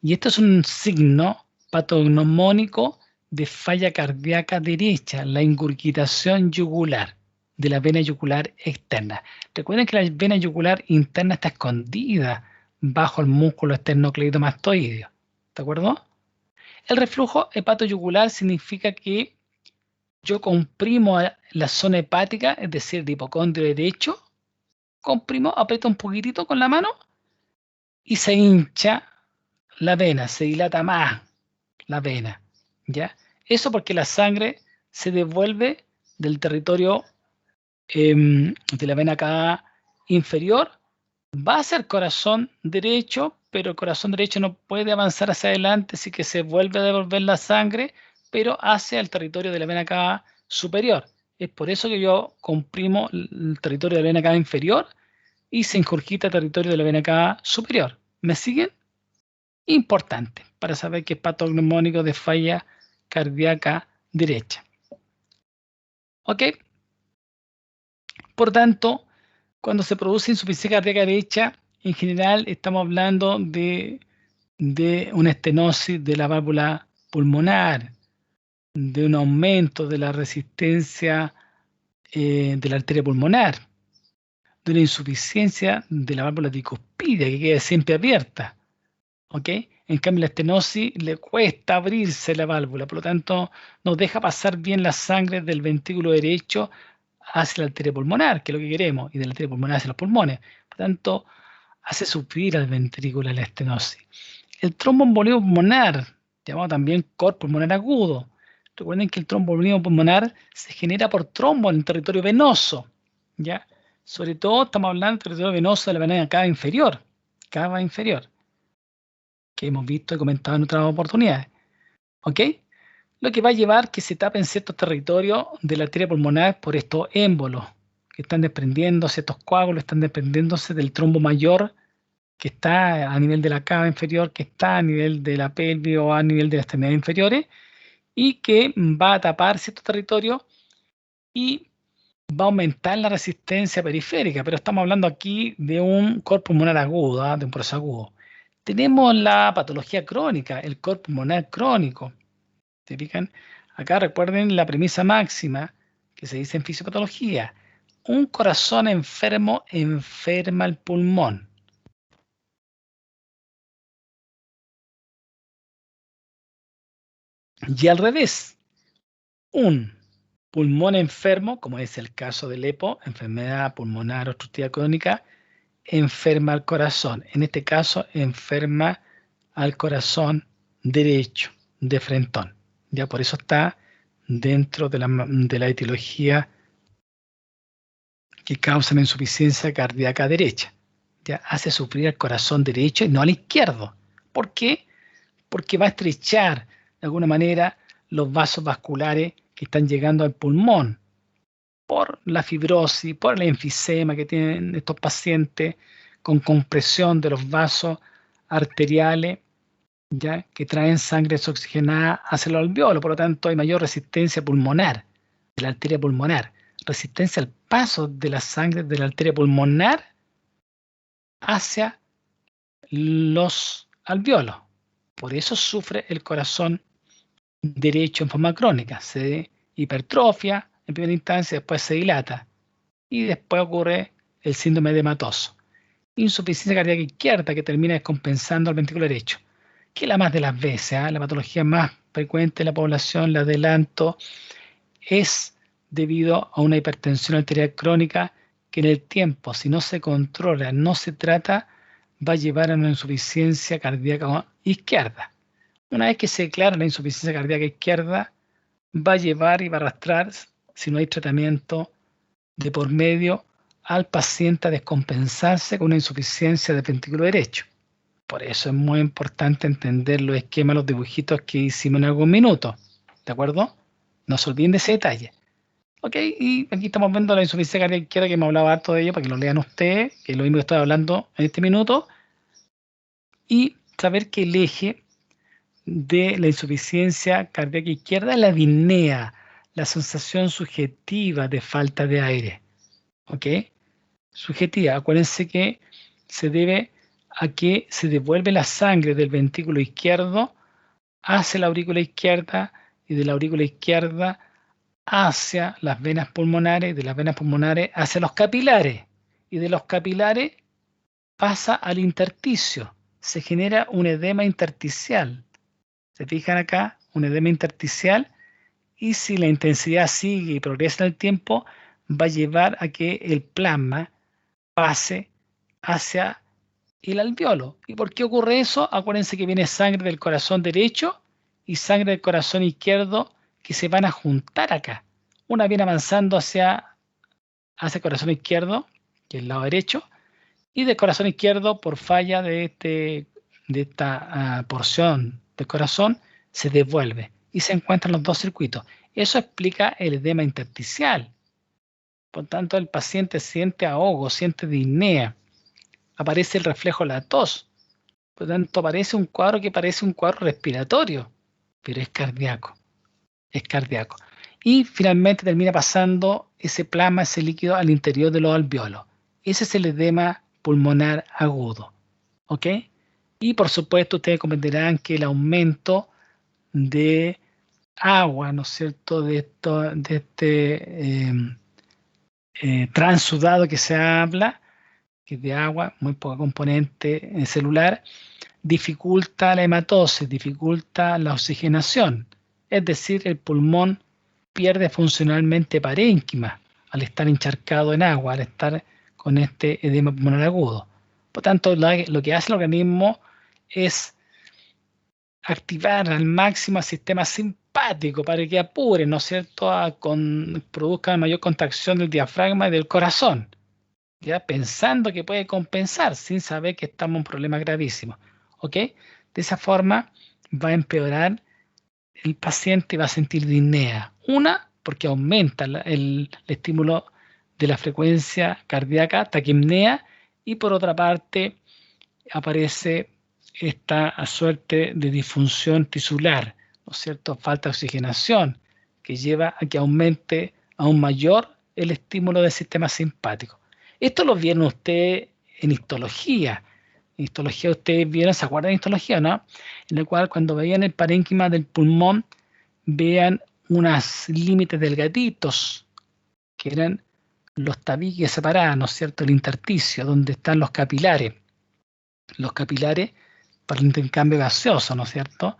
Speaker 1: Y esto es un signo patognomónico de falla cardíaca derecha, la ingurgitación yugular de la vena yugular externa. Recuerden que la vena yugular interna está escondida bajo el músculo esternocleidomastoideo. ¿De acuerdo? El reflujo hepatoyugular significa que yo comprimo la zona hepática, es decir, el hipocondrio derecho, comprimo, aprieto un poquitito con la mano y se hincha la vena, se dilata más la vena, ¿ya? Eso porque la sangre se devuelve del territorio de la vena cava inferior, va hacia el corazón derecho, pero el corazón derecho no puede avanzar hacia adelante, así que se vuelve a devolver la sangre, pero hacia el territorio de la vena cava superior. Es por eso que yo comprimo el territorio de la vena cava inferior y se ingurgita el territorio de la vena cava superior. ¿Me siguen? Importante para saber que es patognomónico de falla cardíaca derecha. ¿Ok? Por tanto, cuando se produce insuficiencia cardíaca derecha, en general estamos hablando de una estenosis de la válvula pulmonar, de un aumento de la resistencia de la arteria pulmonar, de una insuficiencia de la válvula tricuspidia que queda siempre abierta. ¿Ok? En cambio, la estenosis le cuesta abrirse la válvula, por lo tanto, nos deja pasar bien la sangre del ventrículo derecho hacia la arteria pulmonar, que es lo que queremos, y de la arteria pulmonar hacia los pulmones. Por lo tanto, hace sufrir al ventrículo la estenosis. El tromboembolismo pulmonar, llamado también cor pulmonar agudo. Recuerden que el tromboembolismo pulmonar se genera por trombo en el territorio venoso, ¿ya? Sobre todo estamos hablando del territorio venoso de la vena cava inferior, que hemos visto y comentado en otras oportunidades. ¿Ok? Lo que va a llevar que se tapen ciertos territorios de la arteria pulmonar por estos émbolos que están desprendiéndose, estos coágulos están desprendiéndose del trombo mayor que está a nivel de la cava inferior, que está a nivel de la pelvis o a nivel de las extremidades inferiores y que va a tapar ciertos territorios y va a aumentar la resistencia periférica, pero estamos hablando aquí de un cor pulmonar agudo, de un proceso agudo. Tenemos la patología crónica, el cor pulmonar crónico. ¿Se fijan? Acá recuerden la premisa máxima que se dice en fisiopatología. Un corazón enfermo enferma el pulmón. Y al revés, un pulmón enfermo, como es el caso del EPO, enfermedad pulmonar obstructiva crónica, enferma al corazón. En este caso, enferma al corazón derecho, de frentón. Ya por eso está dentro de la etiología que causa la insuficiencia cardíaca derecha. Ya hace sufrir al corazón derecho y no al izquierdo. ¿Por qué? Porque va a estrechar de alguna manera los vasos vasculares que están llegando al pulmón por la fibrosis, por el enfisema que tienen estos pacientes con compresión de los vasos arteriales, ya que traen sangre desoxigenada hacia el alveolo. Por lo tanto, hay mayor resistencia pulmonar de la arteria pulmonar, resistencia al paso de la sangre de la arteria pulmonar hacia los alveolos. Por eso sufre el corazón derecho en forma crónica. Se hipertrofia en primera instancia, después se dilata y después ocurre el síndrome edematoso. Insuficiencia cardíaca izquierda que termina descompensando al ventrículo derecho, que es la más de las veces, la patología más frecuente en la población, la adelanto, es debido a una hipertensión arterial crónica que en el tiempo, si no se controla, no se trata, va a llevar a una insuficiencia cardíaca izquierda. Una vez que se declara la insuficiencia cardíaca izquierda, va a llevar y va a arrastrar, si no hay tratamiento de por medio, al paciente a descompensarse con una insuficiencia del ventrículo derecho. Por eso es muy importante entender los esquemas, los dibujitos que hicimos en algún minuto. ¿De acuerdo? No se olviden de ese detalle. Ok, y aquí estamos viendo la insuficiencia cardíaca izquierda, que me hablaba harto de ello, para que lo lean ustedes, que es lo mismo que estoy hablando en este minuto. Y saber que el eje de la insuficiencia cardíaca izquierda es la disnea, la sensación subjetiva de falta de aire. ¿Ok? Subjetiva. Acuérdense que se debe a que se devuelve la sangre del ventrículo izquierdo hacia la aurícula izquierda y de la aurícula izquierda hacia las venas pulmonares y de las venas pulmonares hacia los capilares y de los capilares pasa al intersticio. Se genera un edema intersticial. ¿Se fijan acá? Un edema intersticial, y si la intensidad sigue y progresa en el tiempo, va a llevar a que el plasma pase hacia el alveolo. ¿Y por qué ocurre eso? Acuérdense que viene sangre del corazón derecho y sangre del corazón izquierdo que se van a juntar acá. Una viene avanzando hacia el corazón izquierdo, que es el lado derecho, y del corazón izquierdo, por falla de esta porción del corazón, se devuelve y se encuentran los dos circuitos. Eso explica el edema intersticial. Por tanto, el paciente siente ahogo, siente disnea, aparece el reflejo de la tos. Por tanto, aparece un cuadro que parece un cuadro respiratorio, pero es cardíaco. Es cardíaco. Y finalmente termina pasando ese plasma, ese líquido al interior de los alveolos. Ese es el edema pulmonar agudo. ¿Ok? Y por supuesto, ustedes comprenderán que el aumento de agua, ¿no es cierto?, de este transudado que se habla, que es de agua, muy poca componente celular, dificulta la hematosis, dificulta la oxigenación. Es decir, el pulmón pierde funcionalmente parénquima al estar encharcado en agua, al estar con este edema pulmonar agudo. Por tanto, lo que hace el organismo es activar al máximo el sistema simpático para que apure, ¿no es cierto?, produzca mayor contracción del diafragma y del corazón, ya pensando que puede compensar sin saber que estamos en un problema gravísimo. ¿Ok? De esa forma va a empeorar el paciente y va a sentir disnea. Una, porque aumenta el estímulo de la frecuencia cardíaca, taquipnea, y por otra parte aparece esta suerte de disfunción tisular, ¿no es cierto? Falta de oxigenación, que lleva a que aumente aún mayor el estímulo del sistema simpático. Esto lo vieron ustedes en histología. En histología ustedes vieron, ¿se acuerdan de histología, no? En el cual cuando veían el parénquima del pulmón, vean unos límites delgaditos, que eran los tabiques separados, ¿no es cierto? El intersticio, donde están los capilares. Los capilares para el intercambio gaseoso, ¿no es cierto?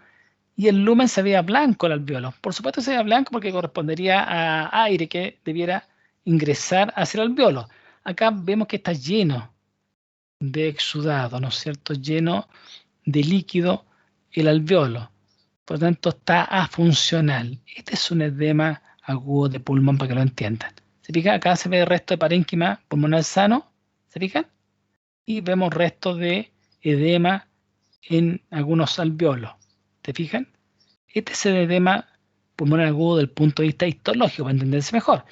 Speaker 1: y el lumen se veía blanco el alveolo. Por supuesto se veía blanco porque correspondería a aire que debiera ingresar hacia el alveolo. Acá vemos que está lleno de exudado, ¿no es cierto? Lleno de líquido el alveolo. Por lo tanto, está afuncional. Este es un edema agudo de pulmón para que lo entiendan. ¿Se fijan? Acá se ve el resto de parénquima pulmonar sano. ¿Se fijan? Y vemos restos de edema en algunos alveolos. ¿Te fijan? Este es el edema pulmonar agudo desde el punto de vista histológico, para entenderse mejor.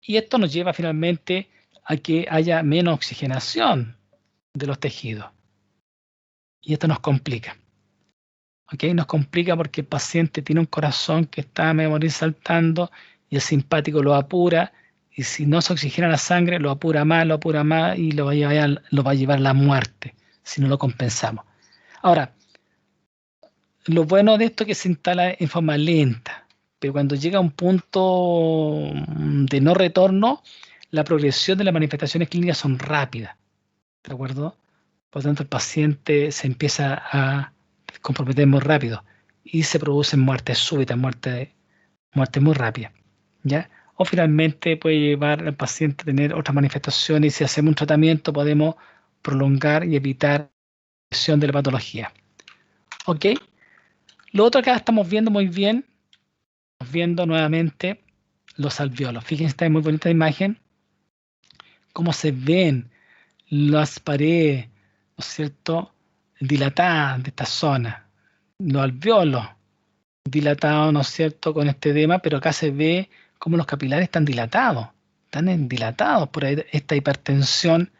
Speaker 1: Y esto nos lleva finalmente a que haya menos oxigenación de los tejidos. Y esto nos complica. ¿Ok? Nos complica porque el paciente tiene un corazón que está a morir saltando y el simpático lo apura. Y si no se oxigena la sangre, lo apura más y lo va a llevar a la muerte si no lo compensamos. Ahora, lo bueno de esto es que se instala en forma lenta, pero cuando llega a un punto de no retorno, la progresión de las manifestaciones clínicas son rápidas, ¿de acuerdo? Por lo tanto, el paciente se empieza a comprometer muy rápido y se producen muertes súbitas, muerte muy rápida, ¿ya? O finalmente puede llevar al paciente a tener otras manifestaciones y si hacemos un tratamiento podemos prolongar y evitar la progresión de la patología. ¿Ok? Lo otro acá estamos viendo muy bien, estamos viendo nuevamente los alveolos. Fíjense, esta es muy bonita imagen, cómo se ven las paredes, ¿no es cierto?, dilatadas de esta zona. Los alveolos dilatados, ¿no es cierto?, con este edema, pero acá se ve cómo los capilares están dilatados por esta hipertensión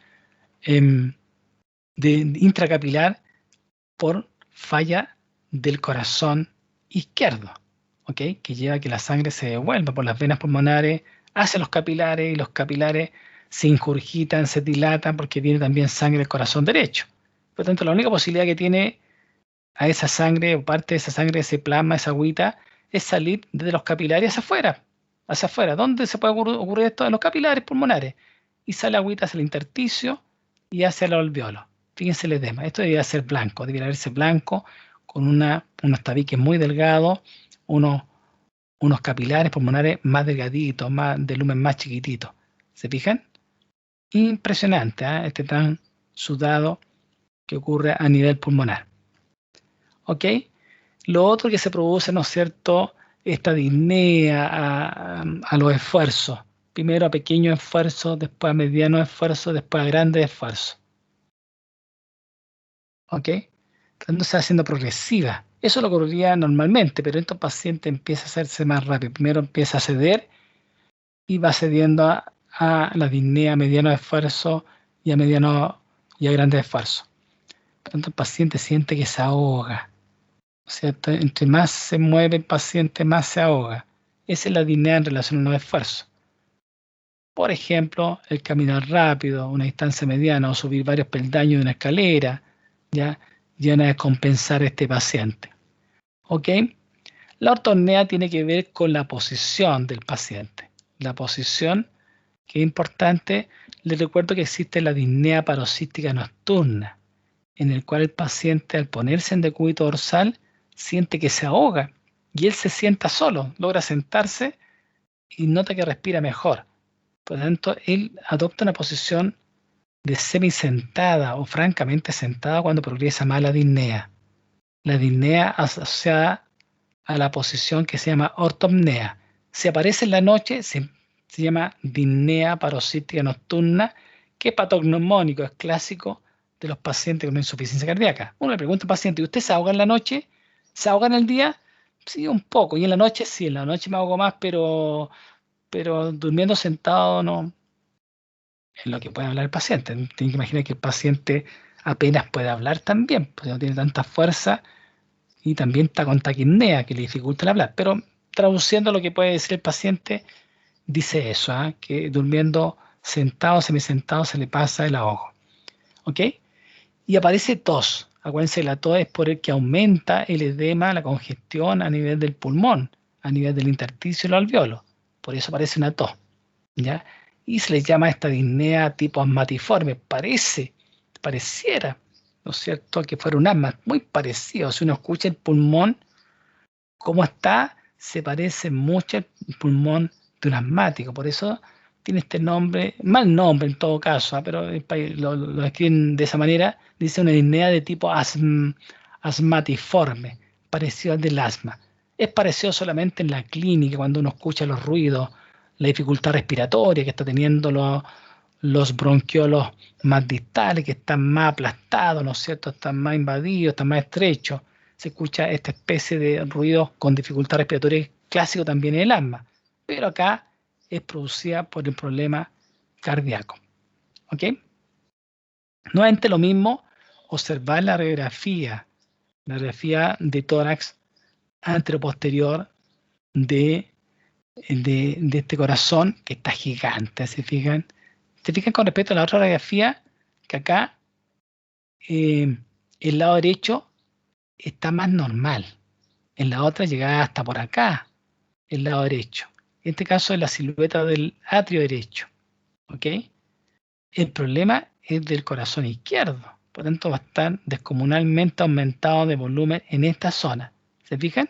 Speaker 1: intracapilar por falla del corazón izquierdo, ¿ok? Que lleva a que la sangre se devuelva por las venas pulmonares hacia los capilares y los capilares se ingurgitan, se dilatan porque viene también sangre del corazón derecho. Por lo tanto, la única posibilidad que tiene a esa sangre o parte de esa sangre, ese plasma, esa agüita, es salir desde los capilares hacia afuera. Hacia afuera. ¿Dónde se puede ocurrir esto? En los capilares pulmonares. Y sale agüita hacia el intersticio y hacia el alveolo. Fíjense el edema. Esto debería ser blanco, debería verse blanco, con unos tabiques muy delgados, unos capilares pulmonares más delgaditos, de lumen más chiquitito. ¿Se fijan? Impresionante, ¿eh? Este tan sudado que ocurre a nivel pulmonar. ¿Ok? Lo otro que se produce, ¿no es cierto?, esta disnea a los esfuerzos. Primero a pequeños esfuerzos, después a medianos esfuerzos, después a grandes esfuerzos. ¿Ok? Entonces se va haciendo progresiva. Eso lo ocurriría normalmente, pero en estos pacientes empieza a hacerse más rápido. Primero empieza a ceder y va cediendo a la disnea a medianos esfuerzos y a grandes esfuerzos. Por lo tanto, el paciente siente que se ahoga. ¿Cierto? Entre más se mueve el paciente, más se ahoga. Esa es la disnea en relación a los esfuerzos. Por ejemplo, el caminar rápido, una distancia mediana o subir varios peldaños de una escalera, ya van a descompensar a este paciente. ¿Ok? La ortopnea tiene que ver con la posición del paciente. La posición, que es importante, les recuerdo que existe la disnea paroxística nocturna, en el cual el paciente al ponerse en decúbito dorsal siente que se ahoga y él se sienta solo, logra sentarse y nota que respira mejor. Por lo tanto, él adopta una posición de semisentada o francamente sentada cuando progresa más la disnea. La disnea asociada a la posición que se llama ortopnea. Si aparece en la noche, se llama disnea paroxística nocturna, que es patognomónico, es clásico de los pacientes con insuficiencia cardíaca. Uno le pregunta al paciente, ¿usted se ahoga en la noche? ¿Se ahoga en el día? Sí, un poco. Y en la noche sí, en la noche me ahogo más, pero durmiendo sentado no es lo que puede hablar el paciente. Tienen que imaginar que el paciente apenas puede hablar también, porque no tiene tanta fuerza y también está con taquipnea que le dificulta el hablar. Pero traduciendo lo que puede decir el paciente, dice eso, que durmiendo sentado, semisentado, se le pasa el ahogo. ¿Ok? Y aparece tos. Acuérdense, la tos es por el que aumenta el edema, la congestión a nivel del pulmón, a nivel del intersticio y los alveolos. Por eso aparece una tos, ¿ya? Y se le llama esta disnea tipo asmatiforme. Pareciera, ¿no es cierto?, que fuera un asma, muy parecido. Si uno escucha el pulmón, cómo está, se parece mucho al pulmón de un asmático. Por eso tiene este nombre, mal nombre en todo caso, pero lo escriben de esa manera, dice una disnea de tipo asmatiforme, parecido al del asma. Es parecido solamente en la clínica, cuando uno escucha los ruidos, la dificultad respiratoria que está teniendo los bronquiolos más distales, que están más aplastados, ¿no es cierto? Están más invadidos, están más estrechos. Se escucha esta especie de ruido con dificultad respiratoria clásico también en el asma, pero acá es producida por el problema cardíaco. ¿Ok? Nuevamente lo mismo, observar la radiografía de tórax anteroposterior de este corazón que está gigante, ¿se fijan? ¿Se fijan con respecto a la otra radiografía? Que acá el lado derecho está más normal. En la otra llega hasta por acá, el lado derecho. En este caso es la silueta del atrio derecho. ¿Ok? El problema es del corazón izquierdo. Por lo tanto, va a estar descomunalmente aumentado de volumen en esta zona. ¿Se fijan?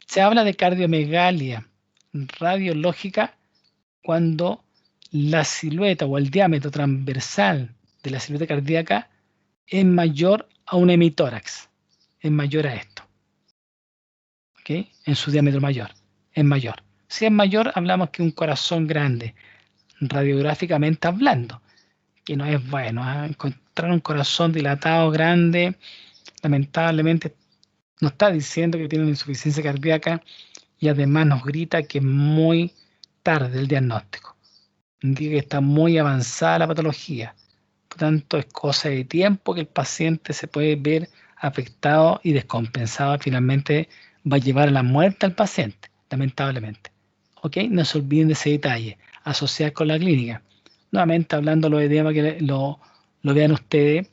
Speaker 1: Se habla de cardiomegalia radiológica cuando la silueta o el diámetro transversal de la silueta cardíaca es mayor a un hemitórax, es mayor a esto, ¿ok? En su diámetro mayor, es mayor. Si es mayor, hablamos que un corazón grande, radiográficamente hablando, que no es bueno. Encontrar un corazón dilatado grande, lamentablemente, nos está diciendo que tiene una insuficiencia cardíaca y además nos grita que es muy tarde el diagnóstico. Indica que está muy avanzada la patología. Por tanto, es cosa de tiempo que el paciente se puede ver afectado y descompensado. Finalmente va a llevar a la muerte al paciente, lamentablemente. ¿Ok? No se olviden de ese detalle, asociar con la clínica. Nuevamente, hablando de los edemas, que lo vean ustedes,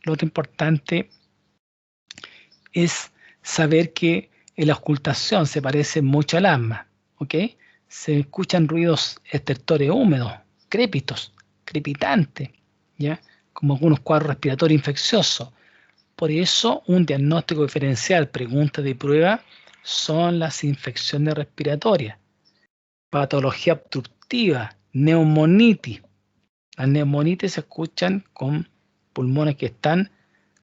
Speaker 1: lo otro importante es saber que la auscultación se parece mucho al asma. ¿Ok? Se escuchan ruidos estertores húmedos, crépitos, crepitantes, ¿ya? Como algunos cuadros respiratorios infecciosos. Por eso, un diagnóstico diferencial, pregunta de prueba, son las infecciones respiratorias, patología obstructiva, neumonitis. Las neumonitis se escuchan con pulmones que están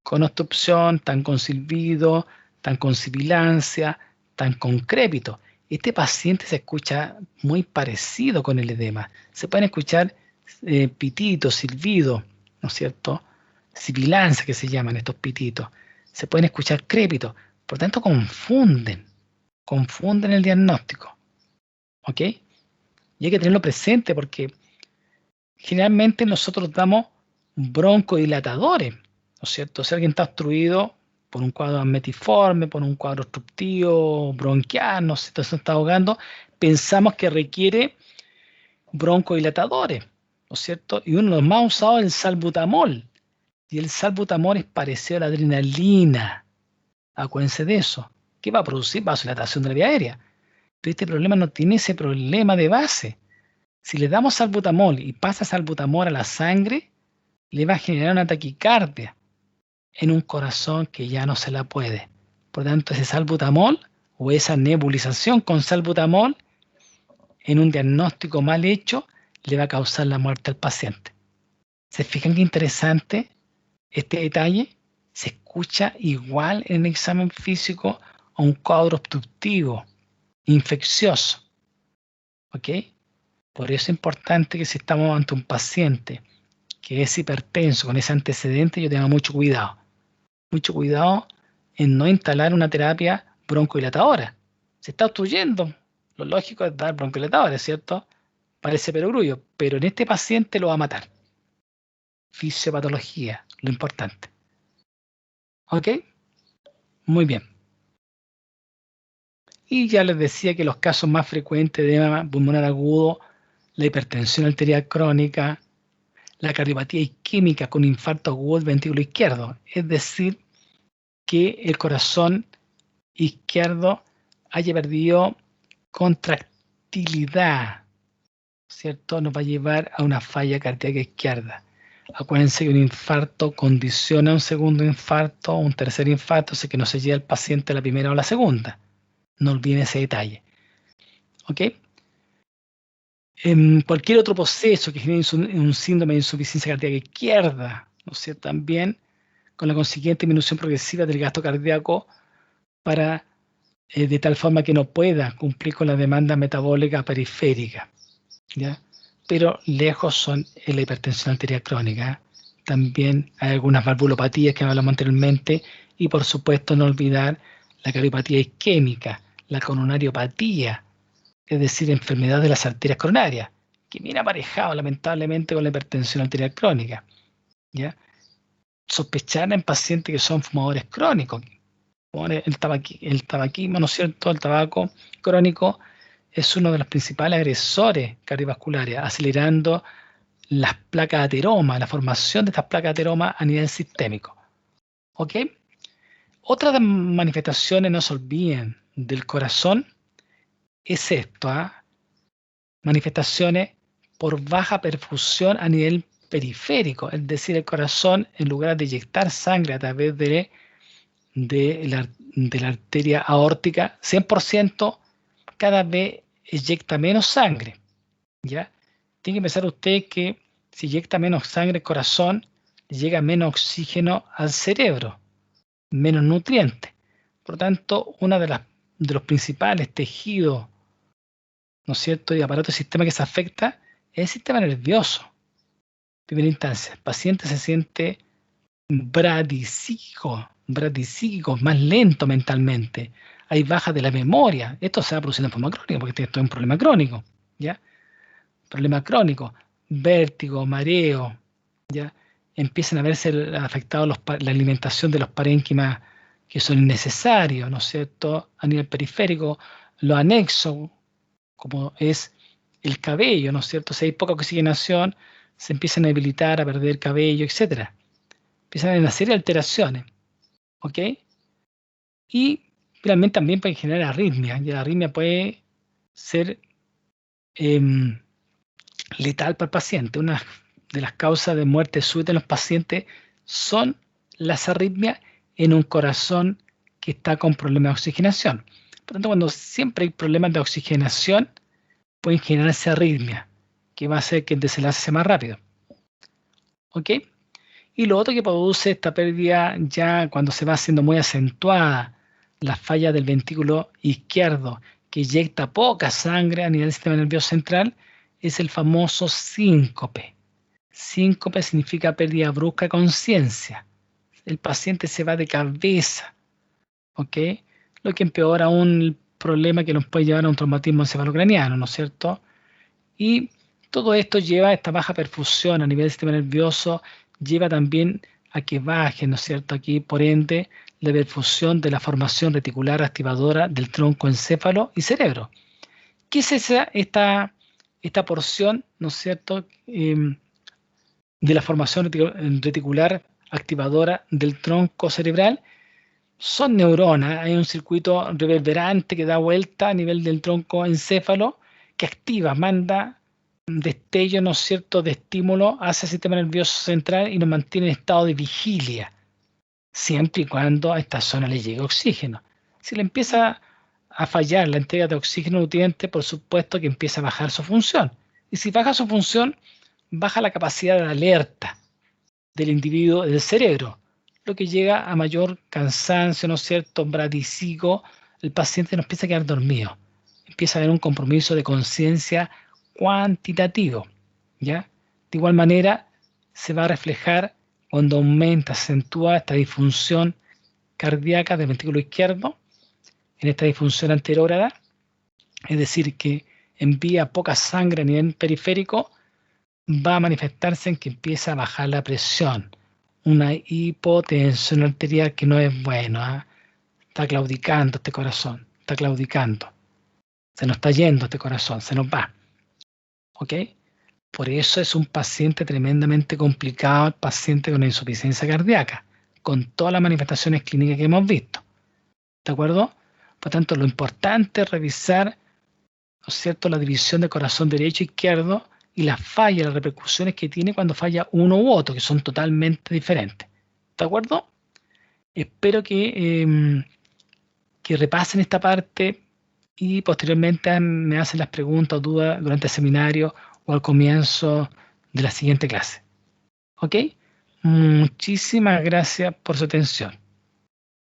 Speaker 1: con obstrucción, están con silbido, están con sibilancia, están con crépito. Este paciente se escucha muy parecido con el edema. Se pueden escuchar pititos, silbidos, ¿no es cierto? Sibilancia, que se llaman estos pititos. Se pueden escuchar crépitos. Por tanto, confunden el diagnóstico. ¿Ok? Y hay que tenerlo presente porque generalmente nosotros damos broncodilatadores, ¿no es cierto? Si alguien está obstruido por un cuadro metiforme, por un cuadro obstructivo, bronquial, no sé, se está ahogando, pensamos que requiere broncodilatadores, ¿no es cierto? Y uno de los más usados es el salbutamol. Y el salbutamol es parecido a la adrenalina. Acuérdense de eso. ¿Qué va a producir? Vasodilatación de la vía aérea. Pero este problema no tiene ese problema de base. Si le damos salbutamol y pasa salbutamol a la sangre, le va a generar una taquicardia en un corazón que ya no se la puede. Por lo tanto, ese salbutamol o esa nebulización con salbutamol en un diagnóstico mal hecho le va a causar la muerte al paciente. ¿Se fijan qué interesante este detalle? Se escucha igual en el examen físico a un cuadro obstructivo, infeccioso. ¿Ok? Por eso es importante que si estamos ante un paciente que es hipertenso con ese antecedente, yo tengo mucho cuidado. Mucho cuidado en no instalar una terapia broncodilatadora. Se está obstruyendo. Lo lógico es dar broncodilatadores, ¿cierto? Parece perogrullo, pero en este paciente lo va a matar. Fisiopatología, lo importante. ¿Ok? Muy bien. Y ya les decía que los casos más frecuentes de edema pulmonar agudo, la hipertensión arterial crónica, la cardiopatía isquémica con infarto agudo del ventrículo izquierdo, es decir, que el corazón izquierdo haya perdido contractilidad, ¿cierto? Nos va a llevar a una falla cardíaca izquierda. Acuérdense que un infarto condiciona un segundo infarto, un tercer infarto, así que no se lleva el paciente a la primera o la segunda. No olviden ese detalle. ¿Ok? En cualquier otro proceso que genere un síndrome de insuficiencia cardíaca izquierda, ¿no es cierto? También con la consiguiente disminución progresiva del gasto cardíaco para, de tal forma que no pueda cumplir con la demanda metabólica periférica, ¿ya? Pero lejos son en la hipertensión arterial crónica. También hay algunas valvulopatías que hablamos anteriormente y por supuesto no olvidar la cardiopatía isquémica, la coronariopatía, es decir, enfermedad de las arterias coronarias, que viene aparejado lamentablemente con la hipertensión arterial crónica, ¿ya? Sospechar en pacientes que son fumadores crónicos. El tabaquismo, ¿no es cierto? El tabaco crónico es uno de los principales agresores cardiovasculares, acelerando las placas de ateroma, la formación de estas placas de ateroma a nivel sistémico. ¿Ok? Otras manifestaciones, no se olviden, del corazón es esto, manifestaciones por baja perfusión a nivel periférico, es decir, el corazón, en lugar de inyectar sangre a través de la arteria aórtica, 100%, cada vez inyecta menos sangre, ¿ya? Tiene que pensar usted que si inyecta menos sangre al corazón, llega menos oxígeno al cerebro, menos nutrientes. Por lo tanto, uno de los principales tejidos, ¿no es cierto?, y aparatos de sistema que se afecta es el sistema nervioso. En primera instancia, el paciente se siente bradisíquico, más lento mentalmente. Hay baja de la memoria. Esto se va produciendo en forma crónica porque esto es un problema crónico, ¿ya? Problema crónico, vértigo, mareo, ¿ya? Empiezan a verse afectados la alimentación de los parénquimas que son innecesarios, ¿no es cierto? A nivel periférico, lo anexo, como es el cabello, ¿no es cierto? Si hay poca oxigenación, se empiezan a debilitar, a perder cabello, etcétera. Empiezan a haber una serie de alteraciones, ¿ok? Y finalmente también puede generar arritmia, y la arritmia puede ser letal para el paciente. Una de las causas de muerte súbita en los pacientes son las arritmias en un corazón que está con problemas de oxigenación. Por lo tanto, cuando siempre hay problemas de oxigenación, pueden generarse arritmias, que va a hacer que el desenlace sea más rápido. ¿Ok? Y lo otro que produce esta pérdida ya cuando se va haciendo muy acentuada, la falla del ventrículo izquierdo, que inyecta poca sangre a nivel del sistema nervioso central, es el famoso síncope. Síncope significa pérdida brusca de conciencia. El paciente se va de cabeza, ¿ok? Lo que empeora aún el problema que nos puede llevar a un traumatismo encefalocraniano, ¿no es cierto? Y todo esto lleva a esta baja perfusión a nivel del sistema nervioso, lleva también a que baje, ¿no es cierto?, aquí por ende la perfusión de la formación reticular activadora del tronco encéfalo y cerebro. ¿Qué es esta porción, ¿no es cierto?, de la formación reticular activadora del tronco cerebral? Son neuronas, hay un circuito reverberante que da vuelta a nivel del tronco encéfalo que activa, manda destello, ¿no es cierto?, de estímulo hacia el sistema nervioso central y nos mantiene en estado de vigilia, siempre y cuando a esta zona le llegue oxígeno. Si le empieza a fallar la entrega de oxígeno nutriente, por supuesto que empieza a bajar su función. Y si baja su función, baja la capacidad de alerta del individuo, del cerebro, lo que llega a mayor cansancio, ¿no es cierto?, bradisíquico, el paciente no empieza a quedar dormido, empieza a haber un compromiso de conciencia cuantitativo, ¿ya? De igual manera, se va a reflejar cuando aumenta, acentúa esta disfunción cardíaca del ventrículo izquierdo, en esta disfunción anterógrada, es decir, que envía poca sangre a nivel periférico, va a manifestarse en que empieza a bajar la presión, una hipotensión arterial que no es bueno, está claudicando este corazón, está claudicando, se nos está yendo este corazón, se nos va, ¿ok? Por eso es un paciente tremendamente complicado, el paciente con insuficiencia cardíaca, con todas las manifestaciones clínicas que hemos visto, ¿de acuerdo? Por tanto, lo importante es revisar, ¿no es cierto?, la división de corazón derecho e izquierdo y las fallas, las repercusiones que tiene cuando falla uno u otro, que son totalmente diferentes. ¿De acuerdo? Espero que repasen esta parte y posteriormente me hacen las preguntas o dudas durante el seminario o al comienzo de la siguiente clase. ¿Ok? Muchísimas gracias por su atención.